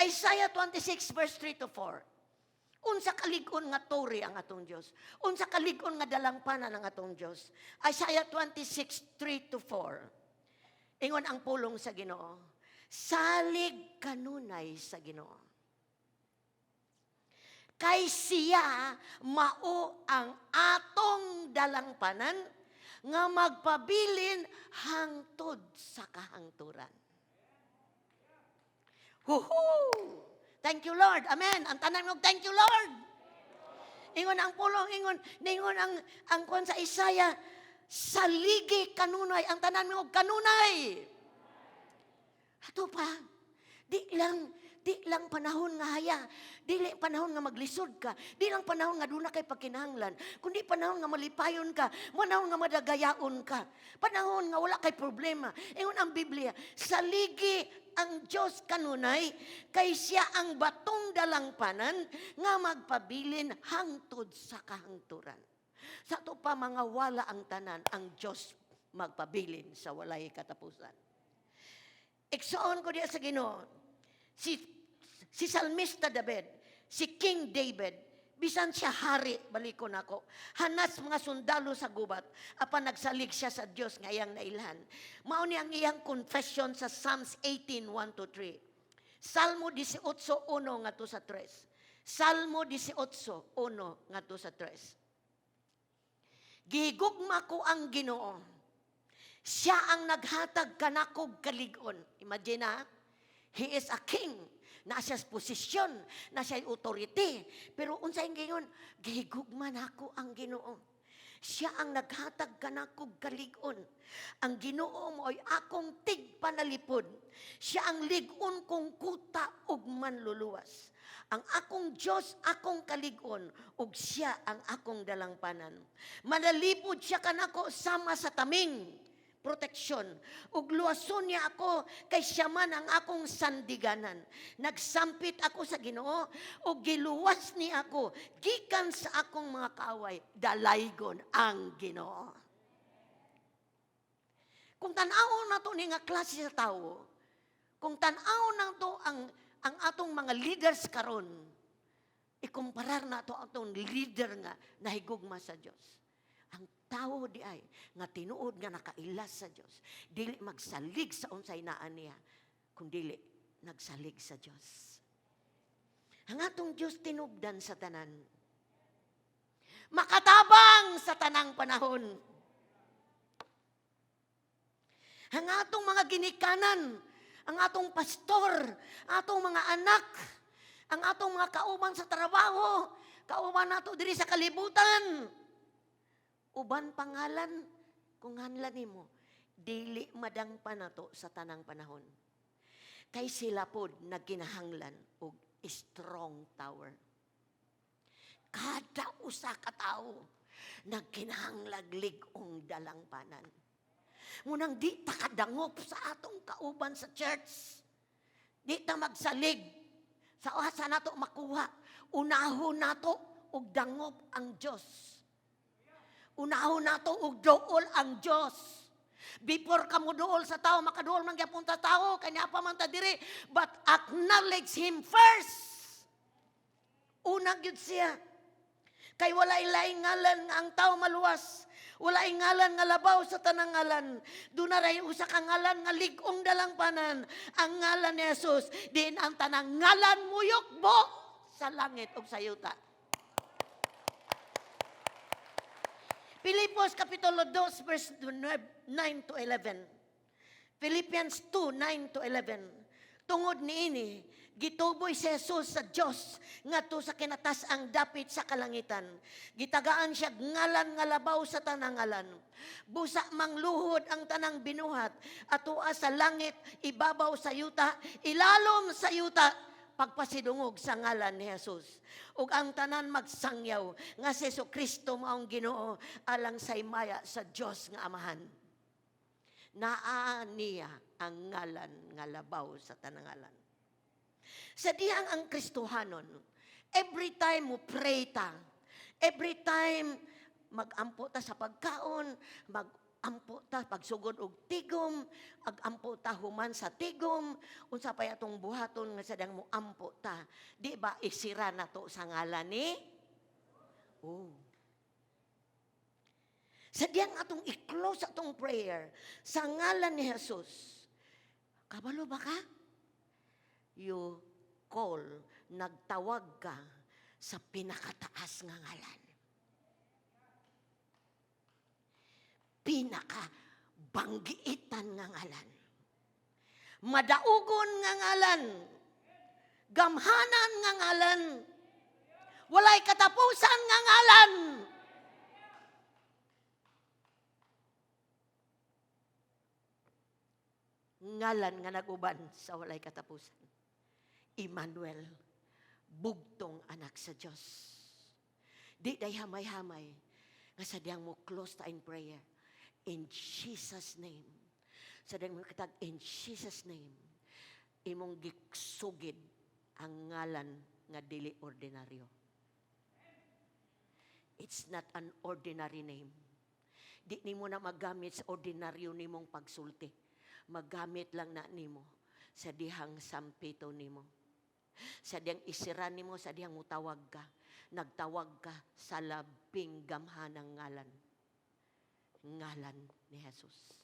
Isaiah 26 verse 3 to 4. Unsa kalig-on nga tore ang atong Dios. Unsa kalig-on nga dalangpanan ang atong Dios. Isaiah 26 3 to 4. Ingon ang pulong sa Ginoo. Salig kanunay sa Ginoo. Kay siya mao ang atong dalangpanan nga magpabilin hangtod sa kahangturan. Thank you Lord. Amen. Ang tanan mo, thank you Lord. Ingon ang pulong, ningon ang kon sa Isaya, saligi kanunay, ang tanan mo kanunay. Ato pa, di lang panahon nga haya, di lang panahon nga maglisod ka, di lang panahon nga doon na kay pagkinahanglan, kundi panahon nga malipayon ka, panahon nga madagayaon ka, panahon nga wala kay problema. Ingon ang Biblia, saligi ang Diyos kanunay, kay siya ang batong dalangpanan nga magpabilin hangtod sa kahangturan. Sa to pa mga wala ang tanan, ang Diyos magpabilin sa walay katapusan. Iksoon ko diya sa Ginoo, si Salmista David, si King David, bisan siya hari, balikon ako, hanas mga sundalo sa gubat, apan nagsalig siya sa Diyos nga iyang nailhan. Mao ni ang iyang confession sa Psalms 18:1-3. Salmo 18:1 ngadto sa 3. Salmo 18:1 ngadto sa 3. Gihigugma ko ang Ginoo. Siya ang naghatag kanakog kalig-on. Imagine ha? He is a king. Na siya posisyon, na siya authority. Pero unsay gingon, gihigugman ako ang Ginoo. Siya ang naghatag kanakog kalig-on. Ang Ginoo mo ay akong tigpanalipod. Siya ang lig-on kong kuta ug manluluwas. Ang akong Diyos, akong kalig-on, ug siya ang akong dalangpanan. Manalipod siya kanako sama sa taming proteksyon. Ug luwason niya ako kay siya man ang akong sandiganan. Nagsampit ako sa Ginoo ug giluwas ni ako gikan sa akong mga kaaway. Dalaygon ang Ginoo. Kung tan-awon nato ni nga klase sa tawo, kung tan-awon nato ang atong mga leaders karon, ikumparar nato atong leader nga nahigugma sa Dios. Ang tao di ay nga tinuod nga nakailas sa Dios, dili magsalig sa unsay naa niya, kundi nagsalig sa Dios. Ang atong Dios tinubdan sa tanan, makatabang sa tanang panahon. Ang atong mga ginikanan, ang atong pastor, atong mga anak, ang atong mga kauban sa trabaho, kauban nato diri sa kalibutan, uban pangalan, kung hanlan nimo, dili madang pa nato sa tanang panahon. Kay sila pod nagkinahanglan og strong tower. Kada usa ka tawo nagkinahanglag lig-ong dalangpanan. Munang di ta kadangop sa atong kauban sa church. Di ta magsalig sa asa nato makuha. Unahon nato og dangop ang Dios. Unahon nato og dool ang Dios. Before ka mo dool sa tao, makadool man gyapon ta tao, kanya pa man ta diri, but acknowledge Him first. Una gyud siya. Kay wala ilaing ngalan nga ang tao maluwas. Wala ngalan nga labaw sa tanang ngalan. Doon na rin usa ka ngalan nga lig-ong dalangpanan. Ang ngalan ni Jesus, din ang tanang ngalan muyokbo sa langit o sa yuta. Pilipos Kapitulo 2, verse 9-11. Philippians 2:9-11. Tungod niini, gituboy si Jesus sa Dios ngadto sa kinatas-ang dapit sa kalangitan. Gitagaan siya ngalan nga labaw sa tanang ngalan. Busa mangluhod ang tanang binuhat, atua sa langit, ibabaw sa yuta, ilalom sa yuta, pagpasidungog sa ngalan ni Jesus. Ug ang tanan magsangyaw nga si Jesucristo maong Ginoo alang sa imaya sa Dios nga Amahan. Naa niya ang ngalan nga labaw sa tanang ngalan. Sa dihang ang Kristohanon, every time mo pray ta, every time mag-ampo ta sa pagkaon, mag-ampo ta pagsugod og tigom, ag-ampo ta human sa tigom, unsa pa atong buhaton nga sadang mo ampo ta. Di ba isira na to sa ngalan ni? Oh. Sa diyang atong i-close atong prayer sa ngalan ni Jesus. Kabalo ba ka? You call, nagtawag ka sa pinakataas nga ngalan. Pinakabanggiitan nga ngalan. Madaugon nga ngalan. Gamhanan nga ngalan. walay katapusan nga ngalan. Ngalan nga naguban sa walay katapusan. Emmanuel, bugtong anak sa Diyos. Di day hamay-hamay, nga sadyang mo close ta in prayer. In Jesus' name. Sadyang mo katag, in Jesus' name, imong giksugid ang ngalan nga dili ordinaryo. It's not an ordinary name. Di nimo na magamit sa ordinaryo nimong pagsulti. Magamit lang na nimo sa dihang sampito nimo. Sa diyang isiran nimo, sa diyang mutawag ka. Nagtawag ka sa labing gamhanang ngalan. Ngalan ni Jesus.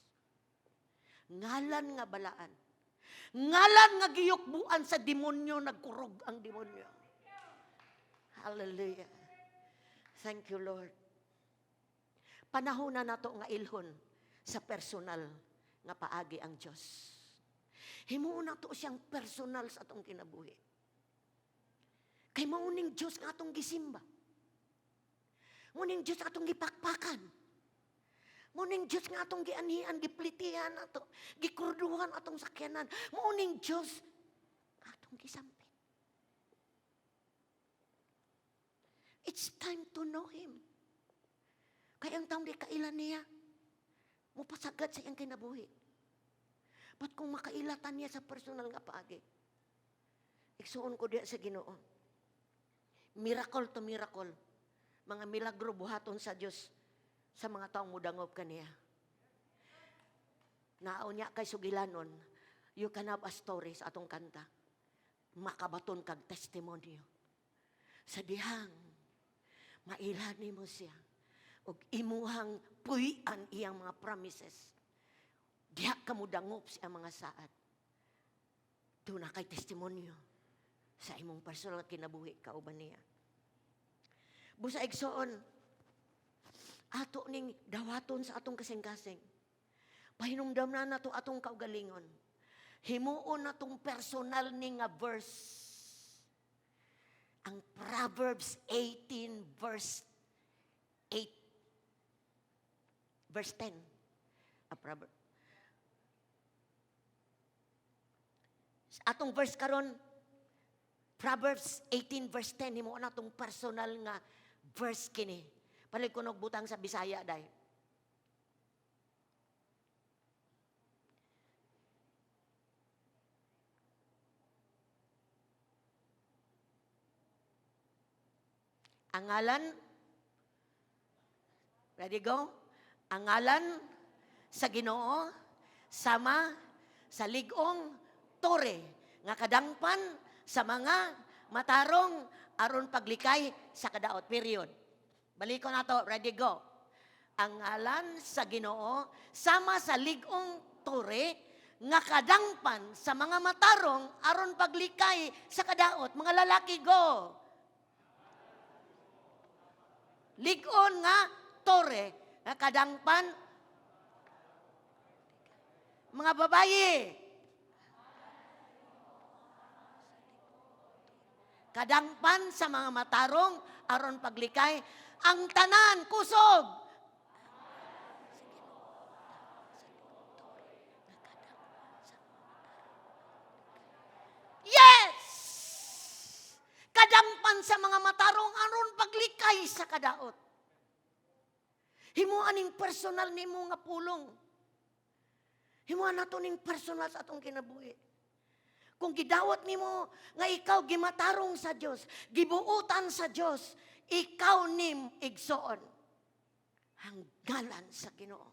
Ngalan nga balaan. Ngalan nga giyukbuan sa demonyo, nagkurog ang demonyo. Hallelujah. Thank you, Lord. Panahon na nato nga ilhon sa personal nga paagi ang Diyos. Himuon na to siyang personal sa atong kinabuhi. Kay mauning Diyos nga atong gisimba. Mauning Diyos nga atong gipakpakan. Mauning Diyos nga atong gianhian, giplitihan ato, gikurduhan atong sakyanan. Mauning Diyos nga atong gisampit. It's time to know Him. Kaya ang taong di kailan niya, mupasagad sa iyang kinabuhi. But kung makailatan niya sa personal nga paagi, iksuon ko diya sa Ginoo. Miracle to miracle. Mga milagro buhaton sa Diyos sa mga taong mudangob kaniya. Naaw niya kay sugilanon, you can have a story sa atong kanta. Makabaton kag testimonyo. Sa dihang, mailani mo siya. Og imuhang puyan iyang mga promises. Diha ka mudangob siya mga saad. Doon na kay testimonyo sa imong personal kinabuhi kauban niya. Busa igsoon, ato ning dawaton sa atong kasing-kasing. Pahinumdam na nato atong kaugalingon. Himuon natong personal ning nga verse. Ang Proverbs 18 verse 8. Verse 10. Atong verse karon, Proverbs 18 verse 10, himuon natong personal nga verse kini. Palig ko butang sa Bisaya day. Ang ngalan, ready go? Ang ngalan sa Ginoo sama sa ligong tore nga kadangpan sa mga matarong aron paglikay sa kadaot. Period. Balik ko na to. Ready, go. Ang ngalan sa Ginoo sama sa ligong tore nga kadangpan sa mga matarong aron paglikay sa kadaot. Mga lalaki, go. Ligon nga tore nga kadangpan. Mga babayi, kadangpan sa mga matarong aron paglikay ang tanan kusog. Yes! Kadangpan sa mga matarong aron paglikay sa kadaot. Himuan ning personal nimo nga pulong. Himuan nato ning personal sa atong kinabuhi. Kung gidawat nimo nga ikaw gimatarong sa Dios, gibuutan sa Dios, ikaw nim igsoon ang ngalan sa Ginoo.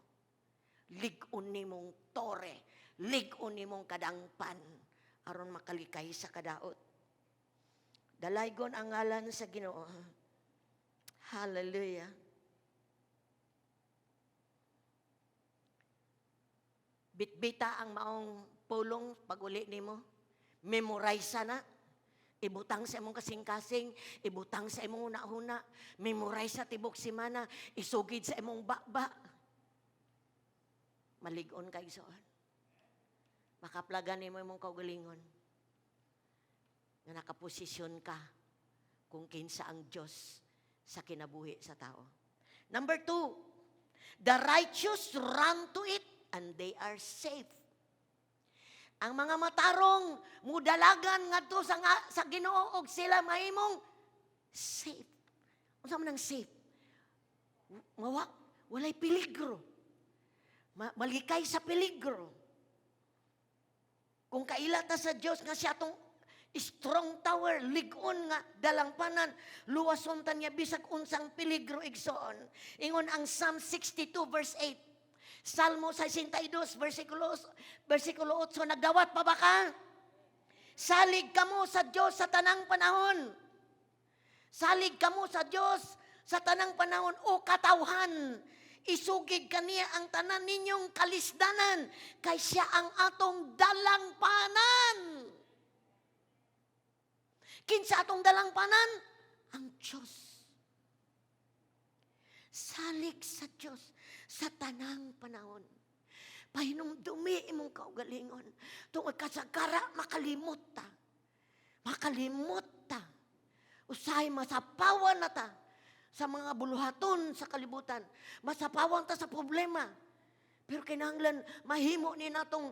Lig-on nimong tore, lig-on nimong kadangpan aron makalikay sa kadaot. Dalaygon ang ngalan sa Ginoo. Hallelujah. Bitbita ang maong pulong pag-uli nimo. Memorize na. Ibutang sa imong kasing-kasing, ibutang sa imong una-una, memorize sa tibok simana, isugid sa imong bakba. Malig-on kay soon. Makaplagan nimo imong kaugalingon. Nga nakaposisyon ka kung kinsa ang Diyos sa kinabuhi sa tao. Number 2, the righteous run to it and they are safe. Ang mga matarong mudalagan ngadto sa Ginoo og sila mahimong safe. Unsa man ang safe? Walay peligro. Malikay sa peligro. Kung kailata sa Dios nga siya atong strong tower, ligon nga dalangpanan, luwason ta niya bisag unsang peligro igsoon. Ingon ang Psalm 62 verse 8. Salmo 62 versikulo 8, nagdawat pa ba ka? Salig kamo sa Dios sa tanang panahon. Salig kamo sa Dios sa tanang panahon o katawhan. Isugid kaniya ang tanan ninyong kalisdanan kay siya ang atong dalangpanan. Kinsa atong dalangpanan? Ang Diyos. Salig sa Diyos sa tanang panahon. Pahinumdumi imong kaugalingon. Tungod kasagara makalimot ta. Makalimot ta. Usahay masapawan na ta sa mga buluhaton sa kalibutan. Masapawan ta sa problema. Pero kinahanglan mahimo ni natong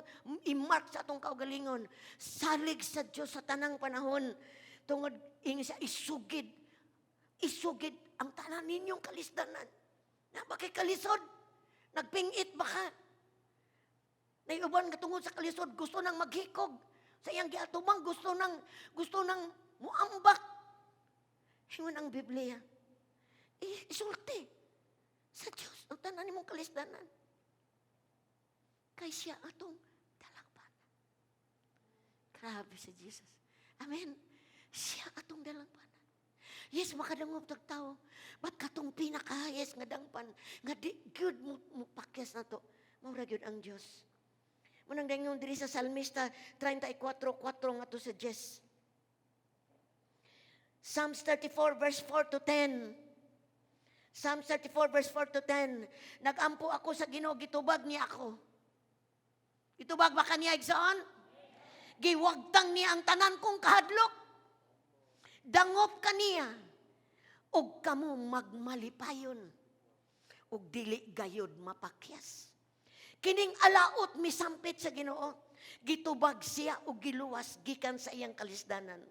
i-mark sa atong kaugalingon. Salig sa Diyos sa tanang panahon. Tungod ingin siya isugid. Isugid ang tanan ninyong kalisdanan. Na bakit kalisod? Nagpingit ba ka? Naiuban nga tungod sa kalisod, gusto nang maghikog. Sa iyang giatubang, gusto nang muambak. Hingon ang Biblia. Isulti sa Diyos ang tanan nimong kalisdanan. Kay siya atong dalangpanan. Grabe si Jesus. Amen. Siya atong dalangpanan. Yes, makadangop tag tao. Ba't katong pinakahayas nga dangpan, nga di good mo pakyas na to. Maura gyud ang Diyos. Munang dayon diri sa Salmista 34:4 nga to sa Jess. Psalms 34 verse 4 to 10. Psalms 34 verse 4 to 10. Nagampo ako sa Ginoo, gitubag niya ako. Gitubag ba kaniya igsoon? Giwagtang niya ang tanan kong kahadlok. Dangop kaniya. Og kamo magmalipayon. Og dili gayod mapakyas. Kining alaot misampit sa Ginoo. Gitubag siya og giluwas gikan sa iyang kalisdanan.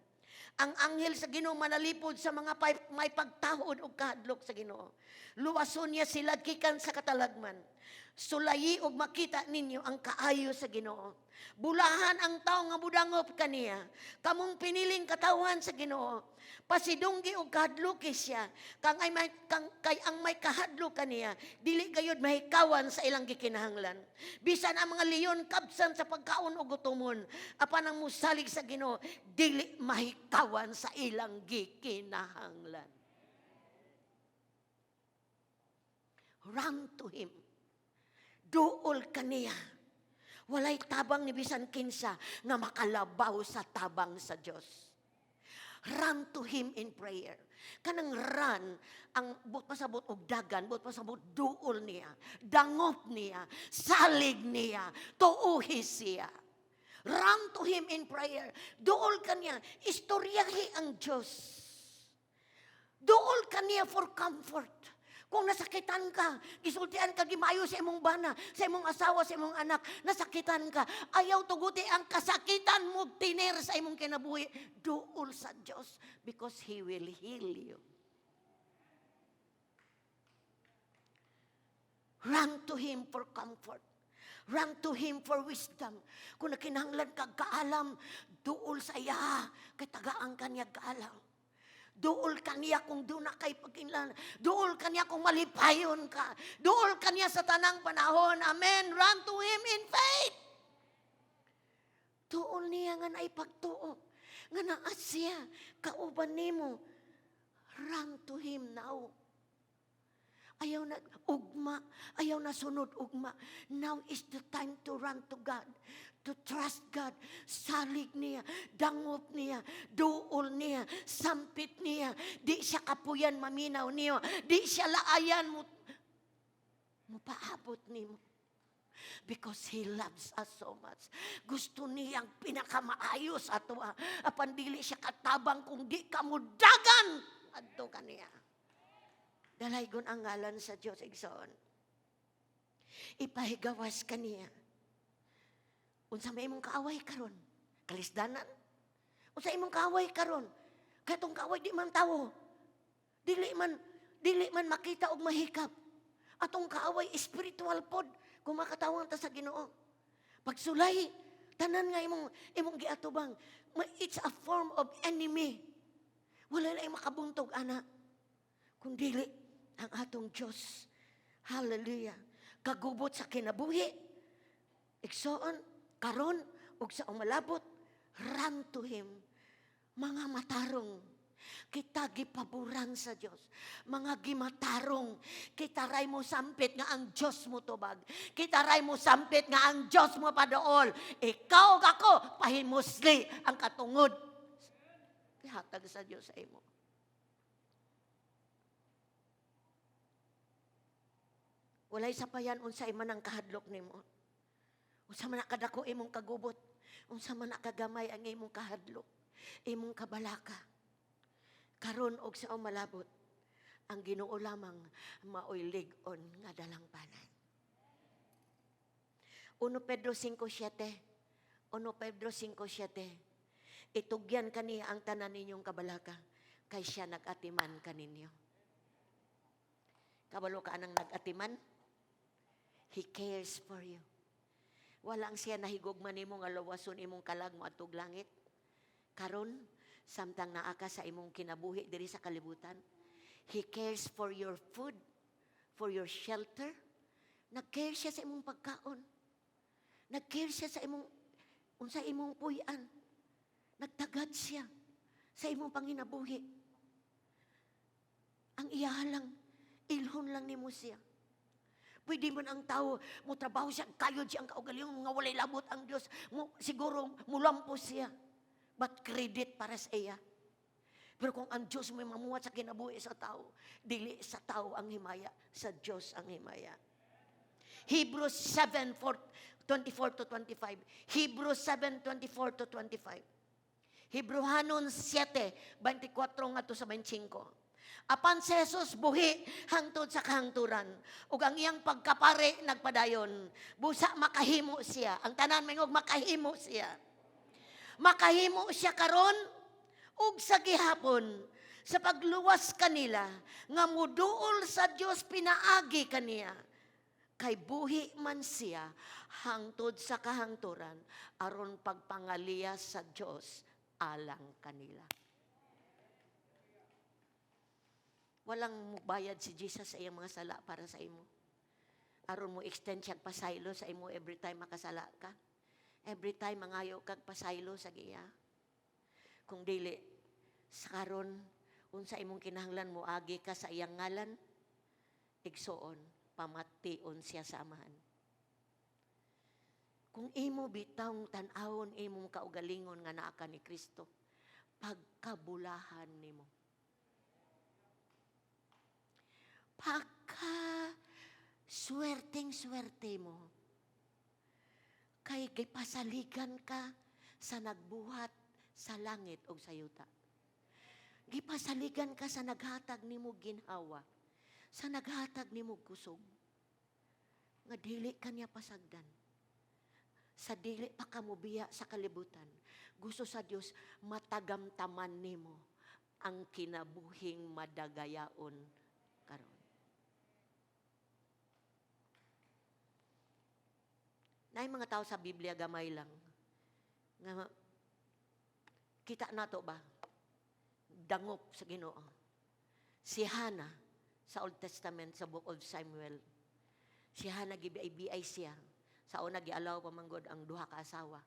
Ang anghel sa Ginoo manalipod sa mga may pagtahod og kahadlok sa Ginoo. Luwason niya sila gikan sa katalagman. Sulayi og makita ninyo ang kaayo sa Ginoo. Bulahan ang tao nga budangop kaniya. Kamong piniling katawan sa Ginoo. Pasidunggi og kahadloki siya. Kay ang may kahadlok kaniya, dili gayud mahikawan sa ilang gikinahanglan. Bisan ang mga leon kabsan sa pagkaon o gutomon, apan ang musalig sa Ginoo, dili mahikawan sa ilang gikinahanglan. Run to Him. Duol kaniya. Walay tabang ni bisan kinsa nga makalabaw sa tabang sa Dios. Run to Him in prayer. Kanang run, ang buot pasabot og dagan, buot pasabot duol niya, dangop niya, salig niya, tuuhi siya. Run to Him in prayer. Duol kaniya, istoryahi ang Diyos. Duol kaniya for comfort. Kung nasakitan ka, gisultian ka, gimayo sa imong bana, sa imong asawa, sa imong anak, nasakitan ka, ayaw tuguti ang kasakitan mo, tiner sa imong kinabuhi, duol sa Diyos because He will heal you. Run to Him for comfort. Run to Him for wisdom. Kung nakinahanglan ka kaalam, duol sa iya, kay tagaan kanya kaalam. Duol kaniya kung doon na kay pagkinlan. Duol kaniya kung malipayon ka. Duol kaniya sa tanang panahon. Amen. Run to Him in faith. Duol niya nga na ipagtuo. Nga na asya, kauban nimo. Run to Him now. Ayaw na ugma. Ayaw na sunod ugma. Now is the time to run to God. To trust God, salig niya, dangop niya, duol niya, sampit niya, di siya kapuyan maminaw niyo, di siya laayan mo paabot nimo. Because He loves us so much. Gusto niyang pinakamaayos ato. Apan dili siya katabang kung di ka mudagan. Adto kaniya. Dalaygon ang ngalan sa Diyos, igsoon. Ipahigawas kaniya. Unsa may imong kaaway karon? Kalisdanan? Unsa imong kaaway karon? Katong kaaway di man tawo. Dili man makita og mahikap. Atong kaaway spiritual pod kung makatawang ta sa Ginoo. Pagsulay, tanan nga imong giatubang. It's a form of enemy. Wala na makabuntog ana. Kung dili ang atong Diyos. Hallelujah. Kagubot sa kinabuhi. Igsoon, karon ug sa umalabot, run to Him. Mga matarong, kita gipaboran sa Dios. Mga gimatarong, kita ray mo sampit nga ang Dios mo tubag. Kita ray mo sampit nga ang Dios mo paduol. Ikaw ug ako pahimusli ang katungod. Ihatag sa Dios sa imo. Walay sapayan unsay man ang kahadlok nimo. Unsa man kadako imong kagubot, unsa man kagamay ang imong kahadlok, imong kabalaka. Karon og sa malabot, ang Ginoo lamang maoy lig-on nga dalangpanan. 1 Pedro 5:7. 1 Pedro 5:7. Itugyan kaniya ang tanan ninyong kabalaka, kay siya nag-atiman kaninyo. Kabalo ka anang nag-atiman? He cares for you. Walang siya nahigugman nimo nga lawason imong kalag mo atog langit. Karon, samtang naa ka sa imong kinabuhi diri sa kalibutan, He cares for your food, for your shelter. Nag-care siya sa imong pagkaon. Nag-care siya sa imong unsa imong puy-an. Nagtagad siya sa imong panginabuhi. Ang iyahalang ilhon lang nimo siya. Pwede man ang tao, mo trabaho siya, kayod siya ang kaugalingon, nga walay labot ang Diyos. Siguro, mulampo siya. But credit para sa iya. Pero kung ang Diyos may mamuhat sa kinabuhi sa tao, dili sa tao ang himaya, sa Diyos ang himaya. Hebrews 7:24-25. Hebrews 7:24-25. Hebrehanon 7:24 ngadto sa 25. Apan si Jesus buhi hangtod sa kahangturan. Ug ang iyang pagkapare nagpadayon. Busa makahimo siya. Ang tanan mingog makahimo siya. Makahimo siya karon ug sa gihapon sa pagluwas kanila nga muduol sa Dios pinaagi kaniya. Kay buhi man siya hangtod sa kahangturan aron pagpangaliya sa Dios alang kanila. Walang bayad si Jesus sa iyang mga sala para sa imo. Aron mo extend siya pasaylo sa imo every time makasala ka. Every time mangayo kag pasaylo sa giya. Kung dili, sa karon, unsa imong kinahanglan mo agi ka sa iyang ngalan, igsoon, pamation siya sa amahan. Kung imo bitawng tan-awon imong kaugalingon nga naa ka ni Kristo, pagkabulahan nimo. Pagka swerteng-swerte mo, kay gipasaligan ka sa nagbuhat sa langit o sa yuta. Gipasaligan ka sa naghatag nimo ginhawa, sa naghatag nimo kusog. Nga dili kanya pasagdan. Sa dili pa ka mobiya sa kalibutan. Gusto sa Dios matagamtaman nimo ang kinabuhing madagayaon karon. Na mga tao sa Biblia gamay lang. Nga, kita nato ba? Dangop sa Ginoo. Si Hannah sa Old Testament sa Book of Samuel. Si Hannah gibiay siya. Sa una gialaw pa manggod ang duha ka asawa.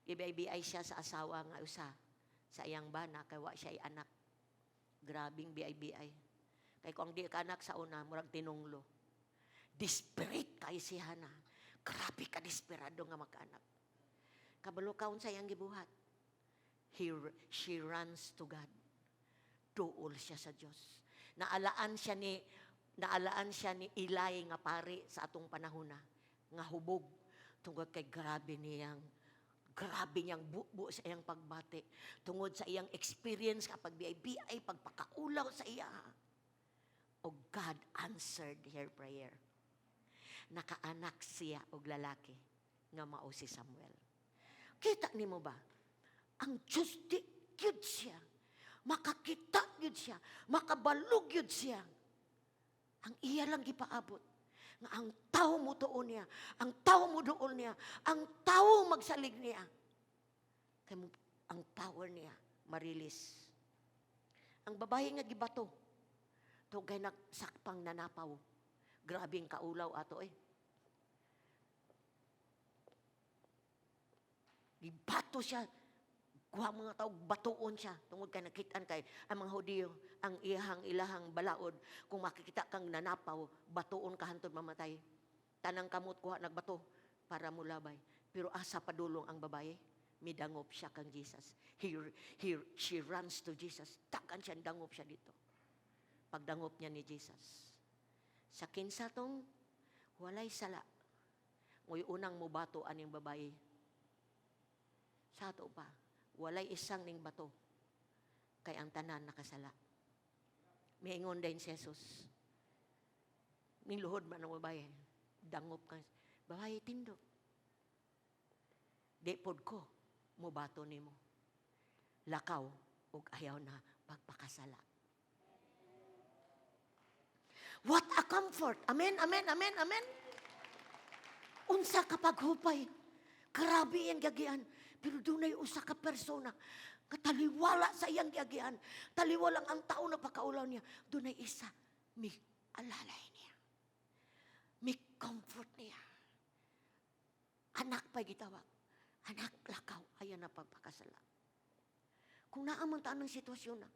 Gibiay siya sa asawa nga usa sa iyang bana kay wa siya anak. Grabing biay. Kay kung di ka anak sa una murag tinunglo. Desperate kay si Hannah. Grabe ka desperado nga magkaanak. Kabalo kaon sa iyang gibuhat. She runs to God. Duol siya sa Dios. Naalaan siya ni Eli nga pari sa atong panahon na. nga hubog tungod kay grabe niyang bubo sa iyang pagbati tungod sa iyang experience kapag BI pagpakaulaw sa iya. O God answered her prayer. Nakaanak siya og lalaki nga mao si Samuel. Kita nimo ba? Ang Diyos di gyud siya. Makakita gyud siya, makabalog gyud siya. Ang iya lang gipaabot nga ang tao mo tuon niya, ang tao mo duol niya, ang tao magsalig niya. Kay ang power niya marilis. Ang babae nga gibato, tugay nagsakpang nanapaw. Grabing kaulaw ato eh. Gibato siya. Kuha mga tao, batuon siya. Tungod kay nakitaan kay ang mga Hudiyo, ang ilahang balaod. Kung makikita kang nanapaw, batuon ka hantod mamatay. Tanang kamot kuha nagbato para mulabay. Pero asa padulong ang babae, midangop siya kang Jesus. She runs to Jesus. Takan siya, dangop siya dito. Pagdangop niya ni Jesus. Sa kinsa tong walay sala. Ngoy unang mubato aning babae. Sa ato pa, walay isang ning bato. Kay ang tanan nakasala. Miingon din si Jesus. Ning luhod man ang babae. Dangop ka. Babae tindog. Di pod ko, mubato nimo. Lakaw, ug ayaw na pagpakasala. What a comfort. Amen, amen, amen, amen. Unsa kapag hupay. Grabe ang gagian. Pero doon ay usa ka persona. Kataliwala sa iyang gagian. Taliwalang ang tao na pakaulaw niya. Doon ay isa. May alalay niya. May comfort niya. Anak pa'y gitawag. Anak lakaw. Ayan na pagpakasala. Kung naamantaan ng sitwasyon na.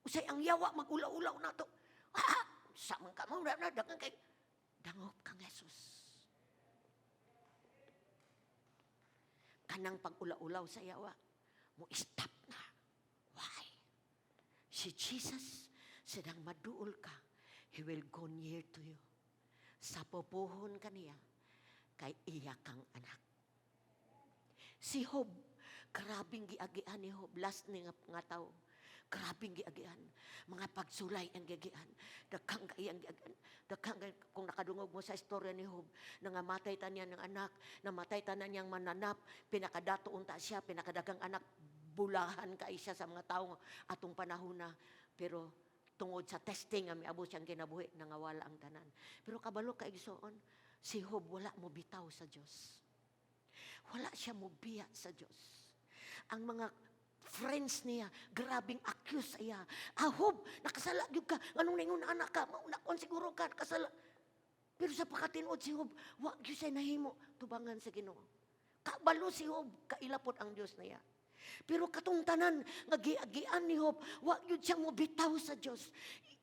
Usay ang yawa mag-ulaw-ulaw na to. Samang ka mo na dagang kay dangop kang Jesus. Kanang pag-ula-ulaw sa yawa, mo stop na. Why? Si Jesus, sedang maduol ka, He will go near to you. Sa pupuhon ka niya, kay iya kang anak. Si Job, karabing giagian ni Job, last ni nga tao, karabing giagian. Mga pagsulay ang giagian. Daghang kayang giagian. Kung nakadungog mo sa istorya ni Job, nangamatay ta niya ng anak, namatay ta na niyang mananap, pinakadato unta siya, pinakadagang anak, bulahan kay siya sa mga tao atong panahon na. Pero tungod sa testing, ang miabot siyang kinabuhi, nangawala ang tanan. Pero kabalo ka igsoon, si Job wala mo bitaw sa Diyos. Wala siya mo biya sa Diyos. Ang mga friends niya, grabing accuse siya. Job, nakasala gyud ka. Anong ningon anak ka? Maunakon siguro ka, nakasala. Pero sa pagkatinuod si Job, wa gyud siya nahimo tubangan sa Ginoo. Kabalo si Job, kailapot ang Dios niya. Pero katong tanan nga giagian ni Job, wa gyud siya mo bitaw sa Dios.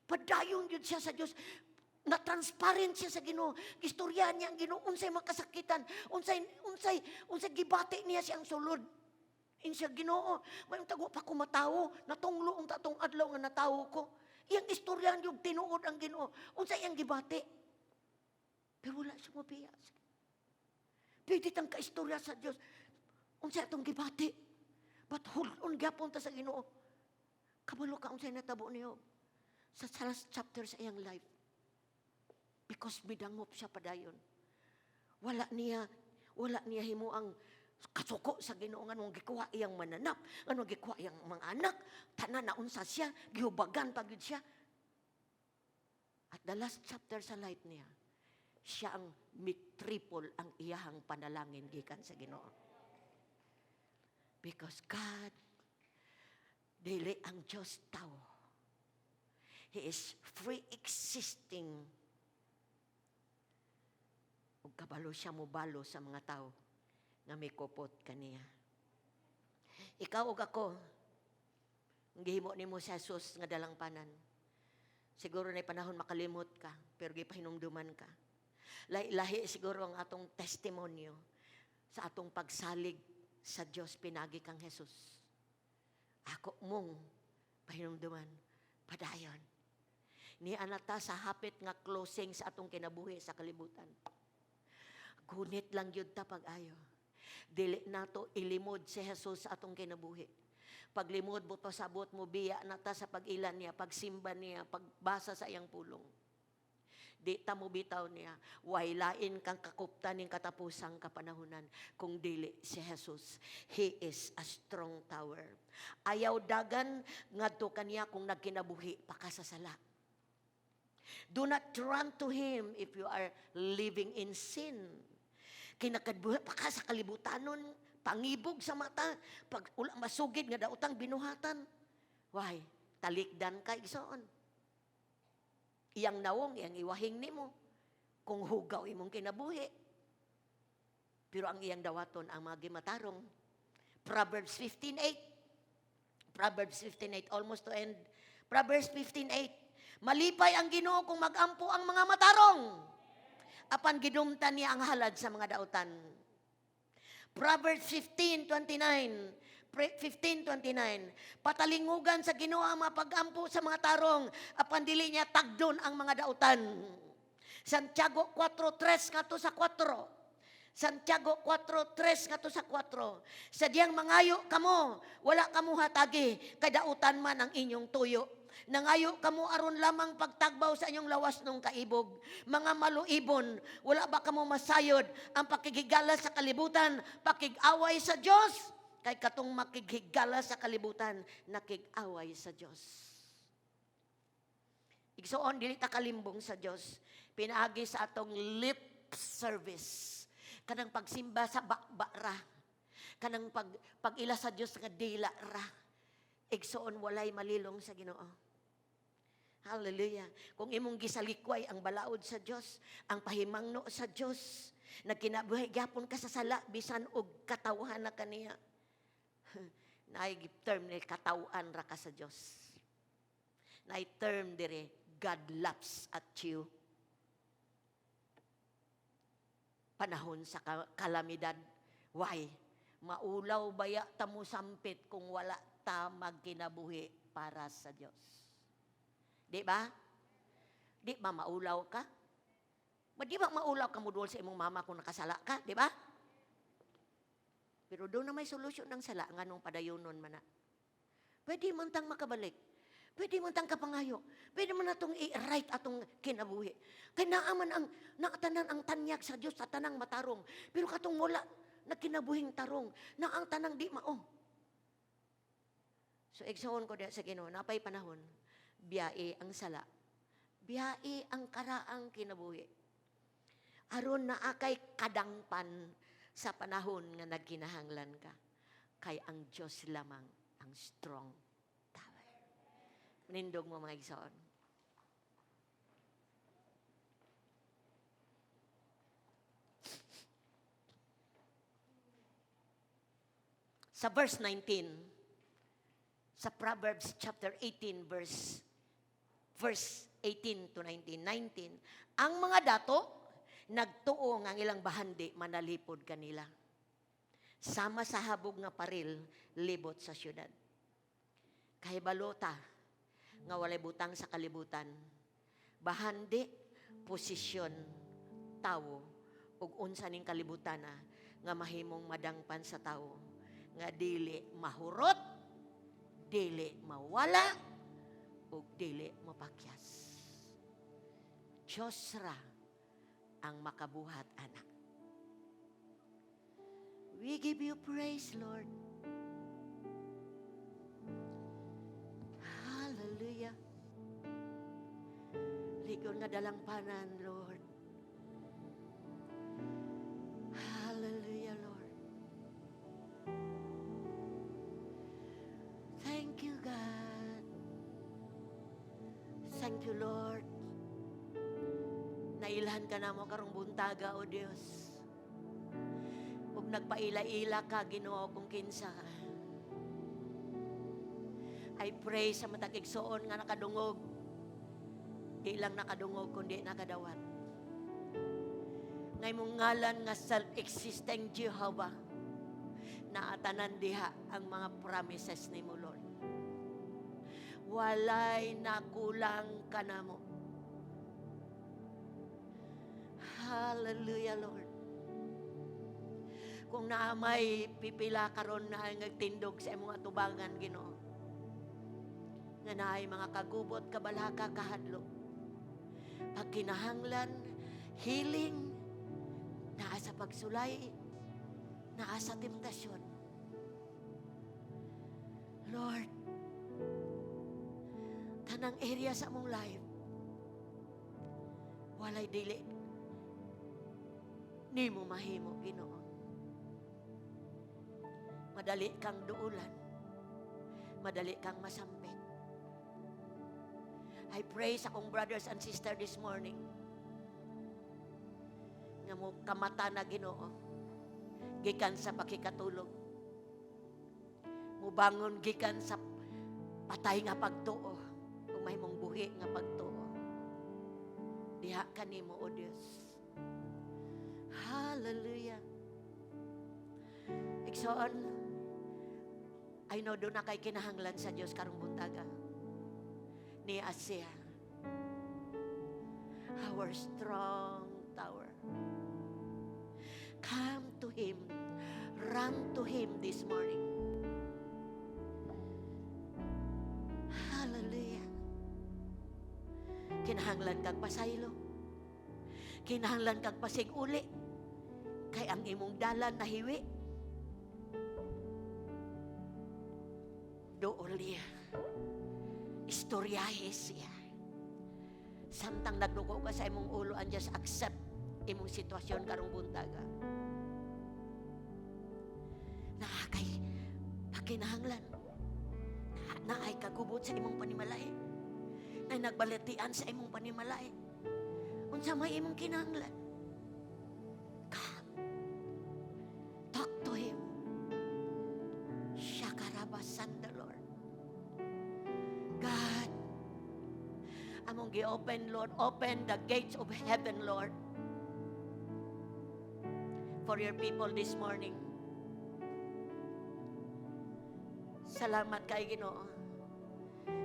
Padayon gyud siya sa Dios. Na transparent siya sa Ginoo. Istorya niya ang Ginoo, unsay makasakitan, unsay gibati niya siyang sulod. Insya Ginoo, may tago pa ko matawo, natunglo ang tatong adlaw nga natawo ko. Iyang istoryan yung tinuod ang Ginoo. Unsa iyang gibati. Pero wala siya mabiyas. Pwede tang kaistorya sa Dios. Unsa atong gibati. But hold on gyapon ta sa Ginoo. Kabalo ka unsay natabo niyo sa last chapter sa iyang life. Because midangop siya padayon. Wala niya himo ang kasuko sa Ginoo nga nung gikuha iyang mananap, anong gikuha iyang mga anak, tanan na unsa siya, gihubagan pagid siya. At the last chapter sa life niya, siya ang triple ang iyahang panalangin gikan sa Ginoo. Because God, dili ang Diyos tao. He is free existing. Ug kabalo siya mobalo sa mga tao nga may kupot kaniya. Ikaw ug ako, ang gihimo nimo sa Jesus nga dalangpanan. Siguro na panahon makalimot ka, pero gipahinumduman ka. Lahi siguro ang atong testimonyo sa atong pagsalig sa Dios pinagi kang Jesus. Ako mong pahinumduman, padayon. Ni anata sa hapit nga closing sa atong kinabuhi sa kalibutan. Gunit lang yun ta pag-ayo. Dili nato ilimod si Jesus sa atong kinabuhi. Paglimod mo, pasabot mo, biya na ta sa pag-ilan niya, pagsimba niya, pagbasa sa iyang pulong. Di ta mo bitaw niya, wailain kang kakuptan ng katapusang kapanahunan kung dili si Jesus. He is a strong tower. Ayaw dagan ngadto kaniya kung nagkinabuhi pakasasala. Do not run to Him if you are living in sin. Kinakadbuhi pa ka sa kalibutanon, pangibog sa mata, pag ulang masugid nga daotang binuhatan. Why? Talikdan ka igsoon. Iyang nawong, iyang iwahing nimo. Kung hugaw imong kinabuhi. Pero ang iyang dawaton ang mga gimatarong. Proverbs 15:8. Proverbs 15:8, almost to end. Proverbs 15:8. Malipay ang Ginoo kung magampo ang mga matarong. Apan gidumtan niya ang halad sa mga dautan. Proverbs 15:29. 15:29. Patalingugan sa Ginoo ang mga pag-ampo sa mga tarong, apan dili niya tagdon ang mga dautan. Santiago 4:3 ngadto sa 4. Santiago 4:3 ngadto sa 4. Sadyang mangayo kamo, wala kamo hatagi, kay dautan man ang inyong tuyo. Nangayo kamo aron lamang pagtagbaw sa inyong lawas nung kaibog. Mga maluibon, wala ba kamo masayod ang pakigigala sa kalibutan, pakig-away sa Dios? Kay katong makighigala sa kalibutan, nakig-away sa Dios. Igsoon, dili ta kalimbong sa Dios. Pinaagi sa atong lip service. Kanang pagsimba sa bakba ra. Kanang pag-ila sa Dios nga dila ra. Igsoon, walay malilong sa Ginoo. Hallelujah. Kung imong gisalikway ang balaod sa Dios, ang pahimangno sa Dios, nagkinabuhi gyapon ka sa sala bisan og katawhan na kaniya. Naay term ni katawhan ra ka sa Dios. Naay term dire, God laughs at you. Panahon sa kalamidad. Why? Maulaw baya ta mo sampit kung wala ta magkinabuhi para sa Dios. Di ba? Di ba maulaw ka? Di ba maulaw ka mo doon sa imong mama kung nakasala ka? Di ba? Pero doon na may solusyon ng sala nga nung padayunon man na. Pwede man tang makabalik. Pwede man tang kapangayo. Pwede man natong i-right atong kinabuhi. Kaya naaman ang nakatanan ang tanyag sa Diyos sa tanang matarong. Pero katong wala na kinabuhing tarong na ang tanang di mao. So exawon ko sa Ginoo, napay panahon, biyae ang sala. Biyae ang karaang kinabuhi. Aron na akay kadangpan sa panahon nga nagkinahanglan ka. Kay ang Diyos lamang ang strong tower. Manindog mo mga igsoon. Sa verse 19, sa Proverbs chapter 18, verse 18 to 19. Ang mga dato, nagtuo nga ilang bahandi, manalipod kanila. Sama sa habog nga paril, libot sa syudad. Kay balota, nga walay butang sa kalibutan. Bahandi, posisyon, tawo, ug unsa ning kalibutan nga mahimong madangpan sa tawo. Nga dili mahurot, dili mawala, ug dili mapakyas. Diyos ra ang makabuhat, anak. We give you praise, Lord. Hallelujah. Ligon nga dalangpanan, Lord. Hallelujah, Lord. Thank you, God. Thank you, Lord. Nailhan ka na mo karong buntaga, O Diyos. Ug nagpaila-ila ka, Ginoo, kung kinsa ka. I pray sa matag igsoon nga nakadungog. Di lang nakadungog, kundi nakadawat. Ngay mong ngalan nga self-existing Jehovah, naatanan diha ang mga promises ni mo, Lord. Walay nakulang ka na mo. Hallelujah, Lord. Kung naamay pipila karon na nagtindog sa imong atubangan, Ginoo. Nga naay mga kagubot, kabalaka, kahadlok. Pagkinahanglan, healing, naa sa pagsulay, naa sa temptasyon. Lord, tanang area sa among life, walay dili nimo mahimo, Ginoo. Madali kang duulan, madali kang masampit. I pray sa akong brothers and sisters this morning nga mo kamata na, Ginoo, gikan sa pakikatulog, mubangon gikan sa patay nga pagtuo, kung may mong buhi nga pagtuo. Diha kanimo, O Dios. Hallelujah. Igsoon, I know doon na kay kinahanglan sa Diyos karong buntaga. Ni Asia, our strong tower. Come to Him, run to Him this morning. Hallelujah. Kinahanglan kag pasaylo. Kinahanglan kag pasig-uli. Kay ang imong dalan nahiwi. Doolya. Istoryahe siya. Samtang nagduko ka sa imong ulo, and just accept imong sitwasyon karong buntaga. Nakakay pakinahanglan. Naay kagubot sa imong panimalay. Na nagbalatian sa imong panimalay. Unsa may imong kinahanglan? Come. Talk to Him. Shakarabasan the Lord. God, among gi-open, Lord, open the gates of heaven, Lord, for your people this morning. Salamat kay Ginoo.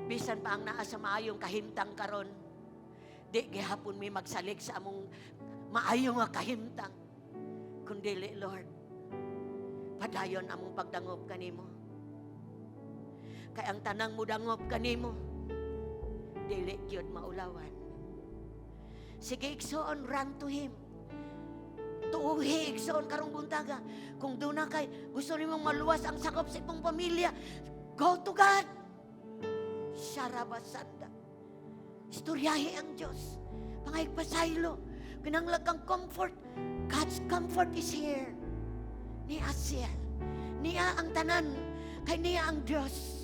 Bisan pa ang naa sa maayong kahimtang karon, di gihapon mi magsalig sa among maayong nga kahimtang. Kundi, Lord, padayon among pagdangop kanimo. Kay ang tanang mudangop kanimo, dili gyud maulawan. Sige, igsoon, run to Him. Tuuhi, igsoon karong buntaga. Kung doon na kay gusto nimong maluwas ang sakop sa imong pamilya, go to God. Sarabasanda. Istoryahe ang Diyos. Pangaypasaylo. Kinanglag kang comfort. God's comfort is here. Niya siya. Niya ang tanan. Kay niya ang Diyos.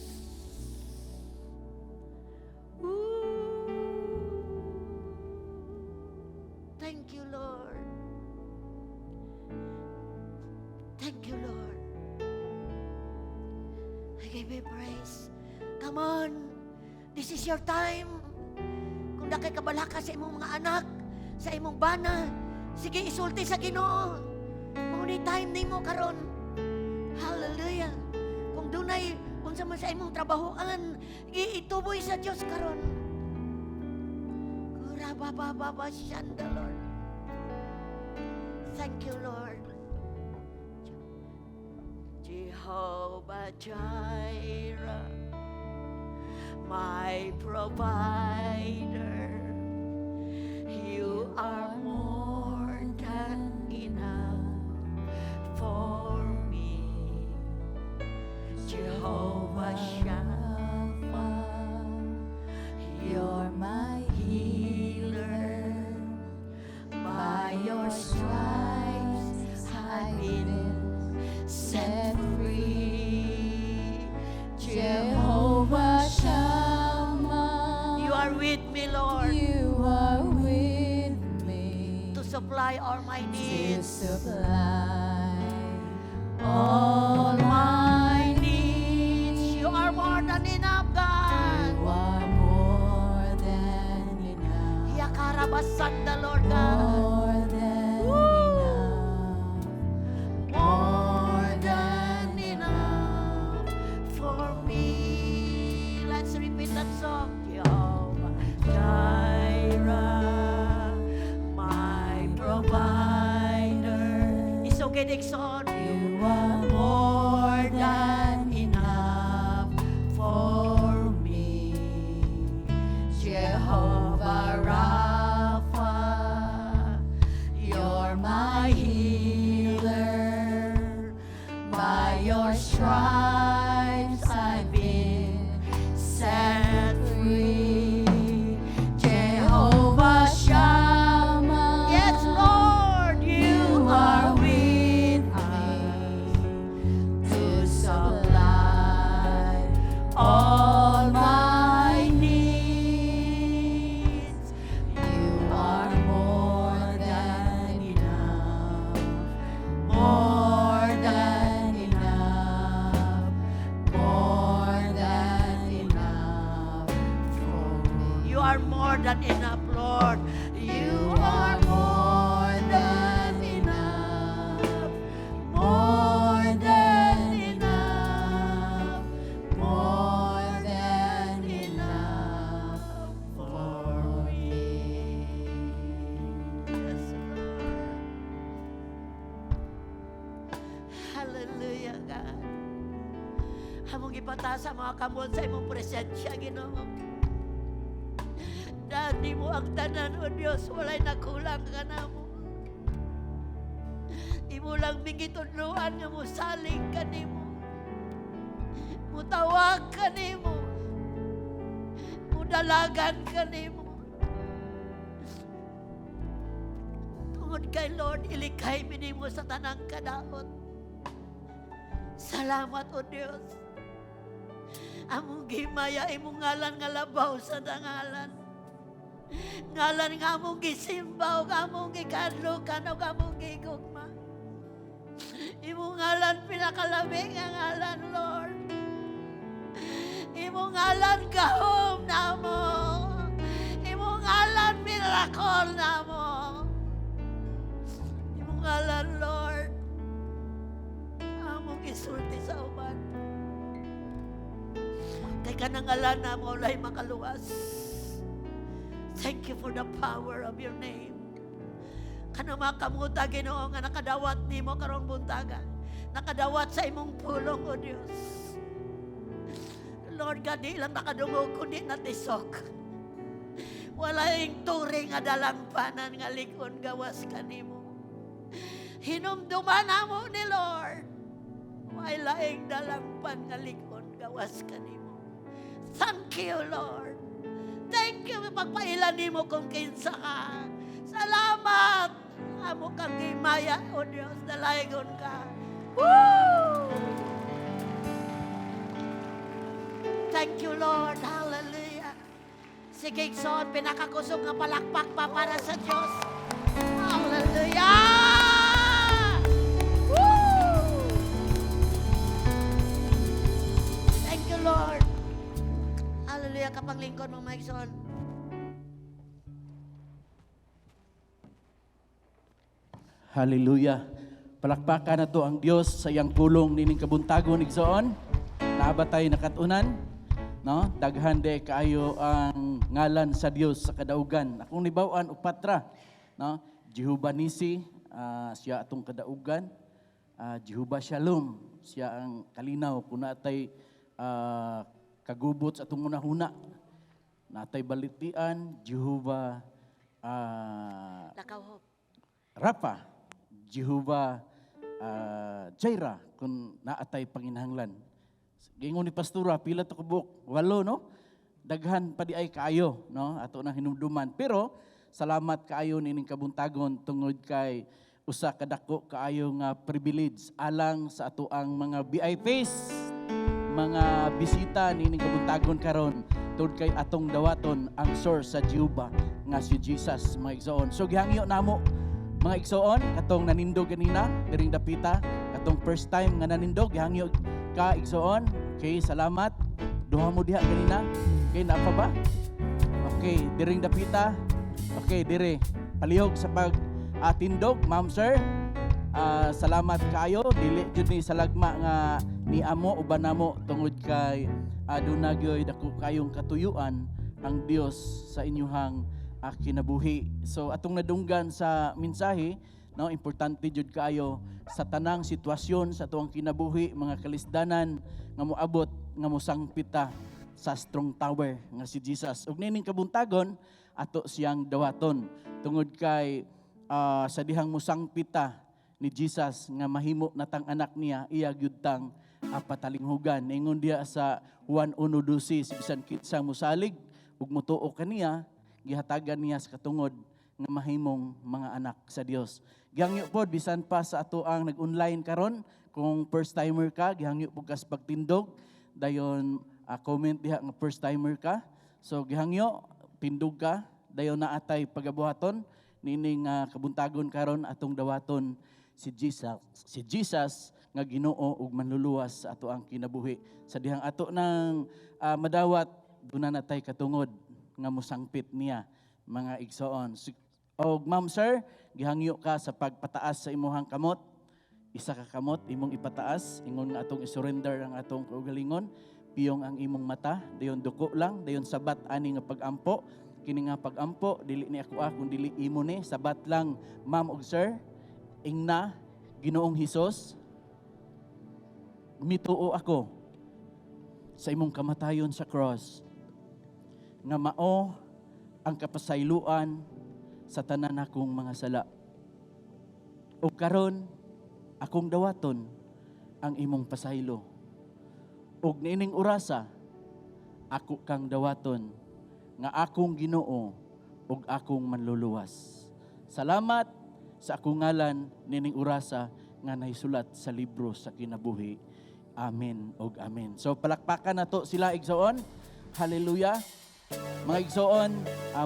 Thank you, Lord. Thank you, Lord. I give you praise. Come on. This is your time. Kung nakay kabalaka sa imong mga anak, sa imong bana, sige, isulti sa Ginoo. Mauni time nimo karon. Hallelujah. Kung dunay unsa man sa imong trabahoan, iituboy sa Dios karon. Kurabababa shanda, Lord. Thank you, Lord. Jehovah Jireh, my provider, you are more than enough for me. Jehovah Shammah, you're my healer. By your stripes I've been set free. Jehovah Shammah, you are with me, Lord. You are with me To supply all my to needs. supply All my needs. You are more than enough, God. You are more than enough. Yakarabasan the Lord God. More than enough. More than enough for me. Let's repeat that song. Jehovah Jireh, my provider. It's okay, Dixon. You Jehovah Rapha, you're my healer. By your stripes I've been set free. Jehovah Shammah, yes, Lord, you are with me to supply all my needs. You are more than enough, more than enough, more than enough for me. You are more than enough, Lord. You are more than enough, more than enough, more than enough for me. Yes, Lord. Hallelujah, God. Hamong ipataas ang mga kamot sa imong presensya, Ginoo. Dani mo ang tanan, O Diyos, walay nakulang ka na mo. Imo lang mingitudluan nga mo saling ka nimo. Mutawag ka nimo. Mudalagan ka nimo. Tungod kay Lord, ilikay mi nimo sa tanang kadaot. Salamat, O Diyos. Among gimaya, imong ngalan nga labaw sa dangalan. Ngalan nga among gisimbaw, among gikadlukan, o among gigugma. Imong ngalan pinakalamig nga ngalan, Lord. Imong ngalan gahom namo. Imong ngalan miracle namo. Imong ngalan, Lord, among isulti sa uban. Kay kanang ngalan namo lay makaluwas. Thank you for the power of your name. Kanang mga kamuta, Ginoo, nga nakadawat nimo karong buntaga. Nakadawat sa imong pulong, O Diyos. Lord God, di lang nakadungog, kundi natisok. Walaing turing nga dalampanan nga likon gawas kanimo. Hinumduman namo ni Lord. Walaing dalampan nga likon gawas kanimo. Thank you, Lord. Thank you, pagpailan nimo kung kinsa ka. Salamat. Amo kang himaya, O Diyos, dalaygon ka. Woo! Thank you, Lord. Hallelujah. Sige, son, pinakakusog nga palakpak pa para sa Diyos. Hallelujah! Woo! Thank you, Lord. Hallelujah. Kapanglingkod mo, Mike Son. Hallelujah. Palakpakan na to ang Dios sa iyang pulong nining kabuntagon igsoon. Naabatay nakatunan, no? Daghan de kaayo ang ngalan sa Dios sa kadaugan. Akong nibaw-an upatra, no? Jehovah Nisi, siya atong kadaugan. Jehovah Shalom, siya ang kalinaw kung natay kagubot sa atong unahuna. Natay balitian, Jehovah Lakaw, Rapha, Jehovah Jireh, kung naatay panginahanglan. Gingon ni Pastora, pila to kabuk? 8, no? Daghan pa di ay kaayo, no? Ato na hinumduman. Pero, salamat kaayo nining kabuntagon tungod kay usa kadako kaayo nga privilege alang sa ato ang mga VIPs, mga bisita nining kabuntagon karon tungod kay atong dawaton ang source sa Jehovah nga si Jesus, mga igsoon. So gihangyo namo mga igsoon katong nanindog kanina diring dapita, katong first time nga nanindog gihangyo ka igsoon. Okay, salamat. Duha mo diha kanina. Okay, naa pa ba? Okay, diring dapita. Okay, dire. Palihog sa pag tindog, ma'am sir. Salamat kayo. Dili jud ni sa lagma nga ni amo uban namo tungod kay aduna gyoy dako kayong katuyuan ang Dios sa inyuhang kinabuhi. So atong nadunggan sa mensahe, no, importante jud kayo sa tanang sitwasyon sa tuang kinabuhi, mga kalisdanan nga moabot nga mosangpita sa strong tower nga si Jesus. Ug nining kabuntagon ato siyang dawaton tungod kay sa dihang musangpita ni Jesus nga mahimo natang anak niya iya gyud tang patalinghugan. Ingon diya sa Juan 1:12 bisan kinsa musalig ug motuo kaniya gihatagan niya sa katungod nga mahimong mga anak sa Dios. Gihangyo pod bisan pa sa ato ang nag-online karon kung first timer ka gihangyo pod kas pagtindog dayon comment diha nga first timer ka. So gihangyo pindog ka dayon naatay pagabuhaton nining kabuntagon karon atong dawaton si Jesus nga Ginoo ug manluluwas sa ato ang kinabuhi. Sa dihang ato ng madawat duna natay katungod nga musangpit niya mga igsoon. Og ma'am sir, gihangyo ka sa pagpataas sa imuhang kamot. Isa ka kamot imong ipataas, ingon nga atong isurrender ang atong kaugalingon, piyong ang imong mata, dayon duko lang, dayon sabat ani nga pagampo. Kini nga pagampo dili ni ako kun dili imo ni, sabat lang ma'am og sir. Ingna Ginoong Hesus, mituo ako sa imong kamatayon sa cross nga mao ang kapasayloan sa tanan akong mga sala. O karon akong dawaton ang imong pasaylo. Ug niining orasa ako kang dawaton nga akong Ginoo ug akong manluluwas. Salamat sa akong ngalan nining orasa nga nahisulat sa libro sa kinabuhi. Amen ug amen. So palakpakan nato sila igsoon. Hallelujah. Mga igsoon,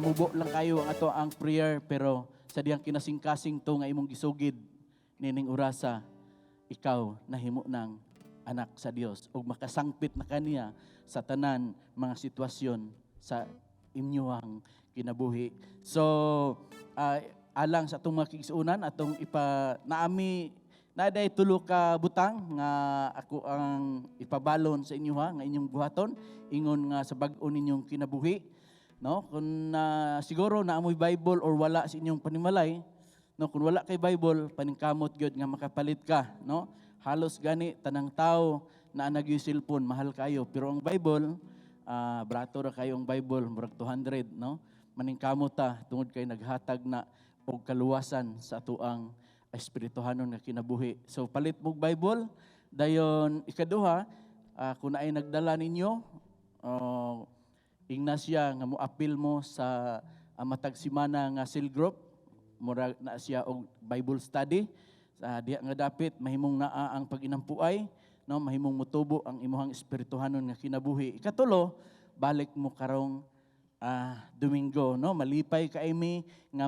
mubo lang kayo ang ato ang prayer pero sa diyang kinasing-kasing to nga imong gisugid nining orasa, ikaw nahimo ng anak sa Dios ug makasangpit na kaniya sa tanan mga sitwasyon sa inyong kinabuhi. So alang sa atong mga kigsuunan atong naami naday tulo ka butang nga ako ang ipabalon sa inyo nga inyong buhaton ingon nga sa bag-o ninyong kinabuhi, no? Kung siguro naamoy Bible or wala sa inyong panimalay, no? Kung wala kay Bible paningkamot gyud nga makapalit ka, no? Halos gani tanang tao na nagyuy cellphone mahal kayo pero ang Bible brato ra kayo ang Bible murag 200, no? Maningkamot ta tungod kay naghatag na og kaluwasan sa atuang espirituhanon nga kinabuhi. So palit mo Bible, dayon ikaduha, kung ay nagdala ninyo, Ignacia nga moapil mo sa matag simana nga cell group, mura na siya og Bible study. Diha nga dapit mahimong naa ang paginampuay, no, mahimong mutubo ang imuhang espirituhanon nga kinabuhi. Ikatulo, balik mo karong Domingo, no, malipay kaimi nga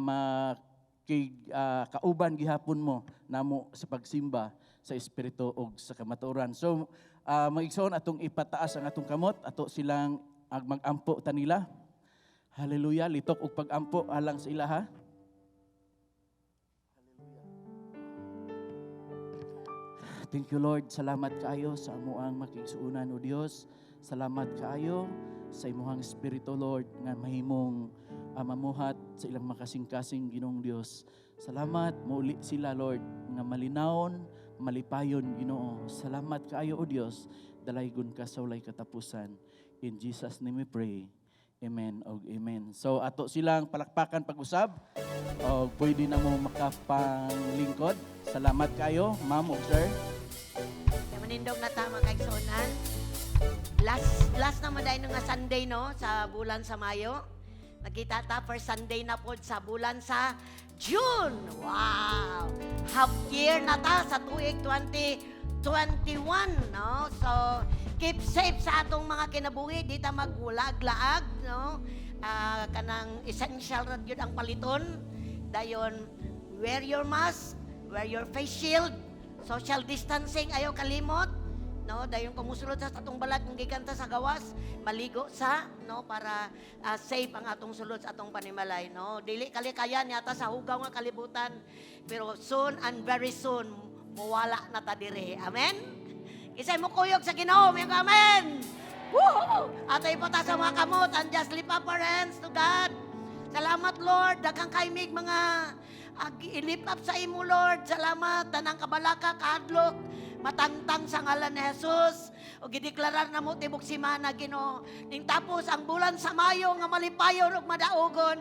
kauban gihapon mo namo sa pagsimba sa espiritu ug sa kamatuoran. So mag-igsoon atong ipataas ang atong kamot ato silang mag-ampo ta nila. Hallelujah, litok og pag-ampo alang sa ilaha. Thank you Lord, salamat kaayo sa amuang makigsuunan o Dios. Salamat kaayo sa imuhang espiritu Lord nga mahimong mamuhat sa ilang makasing-kasing Ginoong Dios. Salamat mauli sila Lord nga malinawon, malipayon Ginoo. Salamat kaayo o Dios, dalaygon ka sa walay katapusan. In Jesus name we pray. Amen o amen. So ato silang palakpakan pag-usab o pwede na mo makapanglingkod. Salamat kayo, ma'am o sir. Manindog na tama kay Sonan. Last naman dahil nga Sunday no sa bulan sa Mayo. Nagkita ta first Sunday na po sa bulan sa June. Wow! Half year na ta sa tuig 2021, no? So, keep safe sa atong mga kinabuhi. Di ta maghulag-laag, no? Kanang essential na yun ang paliton. Dayon, wear your mask, wear your face shield, social distancing, ayaw kalimot. No, dayon kumusulod sa atong balat kung gikanta sa gawas, maligo sa no para safe ang atong sulod sa atong panimalay, no. Dili kalikayan yata sa hugaw nga kalibutan, pero soon and very soon muwala na ta diri. Amen. Isay mo kuyog sa Ginoo, amen. Woo! Atay po ta sa mga kamot and just lift up our hands to God. Salamat Lord, daghang kaimig mga i-lift up sa imo Lord. Salamat tanang kabalaka kadlok. matangtang sa ngalan ni Jesus. O gideklarar na mo tibok simana, Ginoo. Ning tapos ang bulan sa Mayo nga malipayon ug madaogon.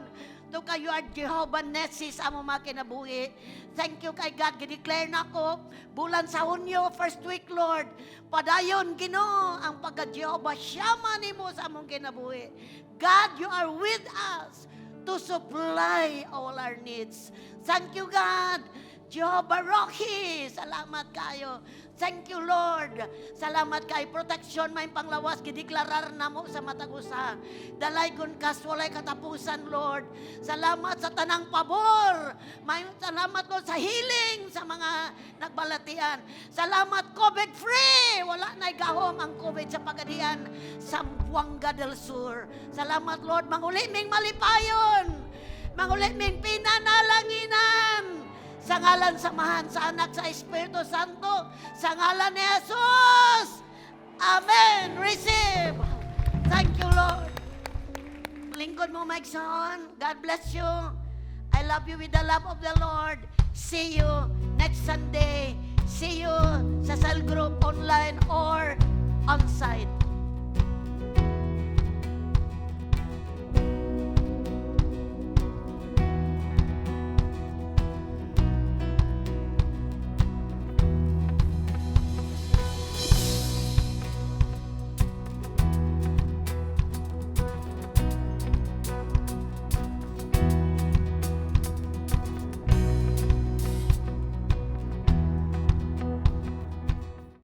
To kayo are Jehovah Nissi sa among mga kinabuhi. Thank you kay God. Gideclare na ko, bulan sa Hunyo, first week, Lord. Padayon, Ginoo, ang pagka-Jehovah Shammah nimo sa among kinabuhi. God, you are with us to supply all our needs. Thank you, God. Jehovah Rohi, salamat kayo. Thank you, Lord. Salamat kay protection may panglawas gideklarar namo sa matag usa. Dalaygon kas walay katapusan, Lord. Salamat sa tanang pabor. May salamat, Lord, sa healing sa mga nagbalatian. Salamat COVID free. Wala na'y gahom ang COVID sa pagadian sa Buanga del Sur. Salamat, Lord. Mangulit ming malipayon. Mangulit ming pinanalanginan. Sa ngalan samahan sa anak sa Espiritu Santo, sa ngalan ni Jesus. Amen. Receive. Thank you, Lord. Lingkod mo, Mike Son. God bless you. I love you with the love of the Lord. See you next Sunday. See you sa cell group online or on-site.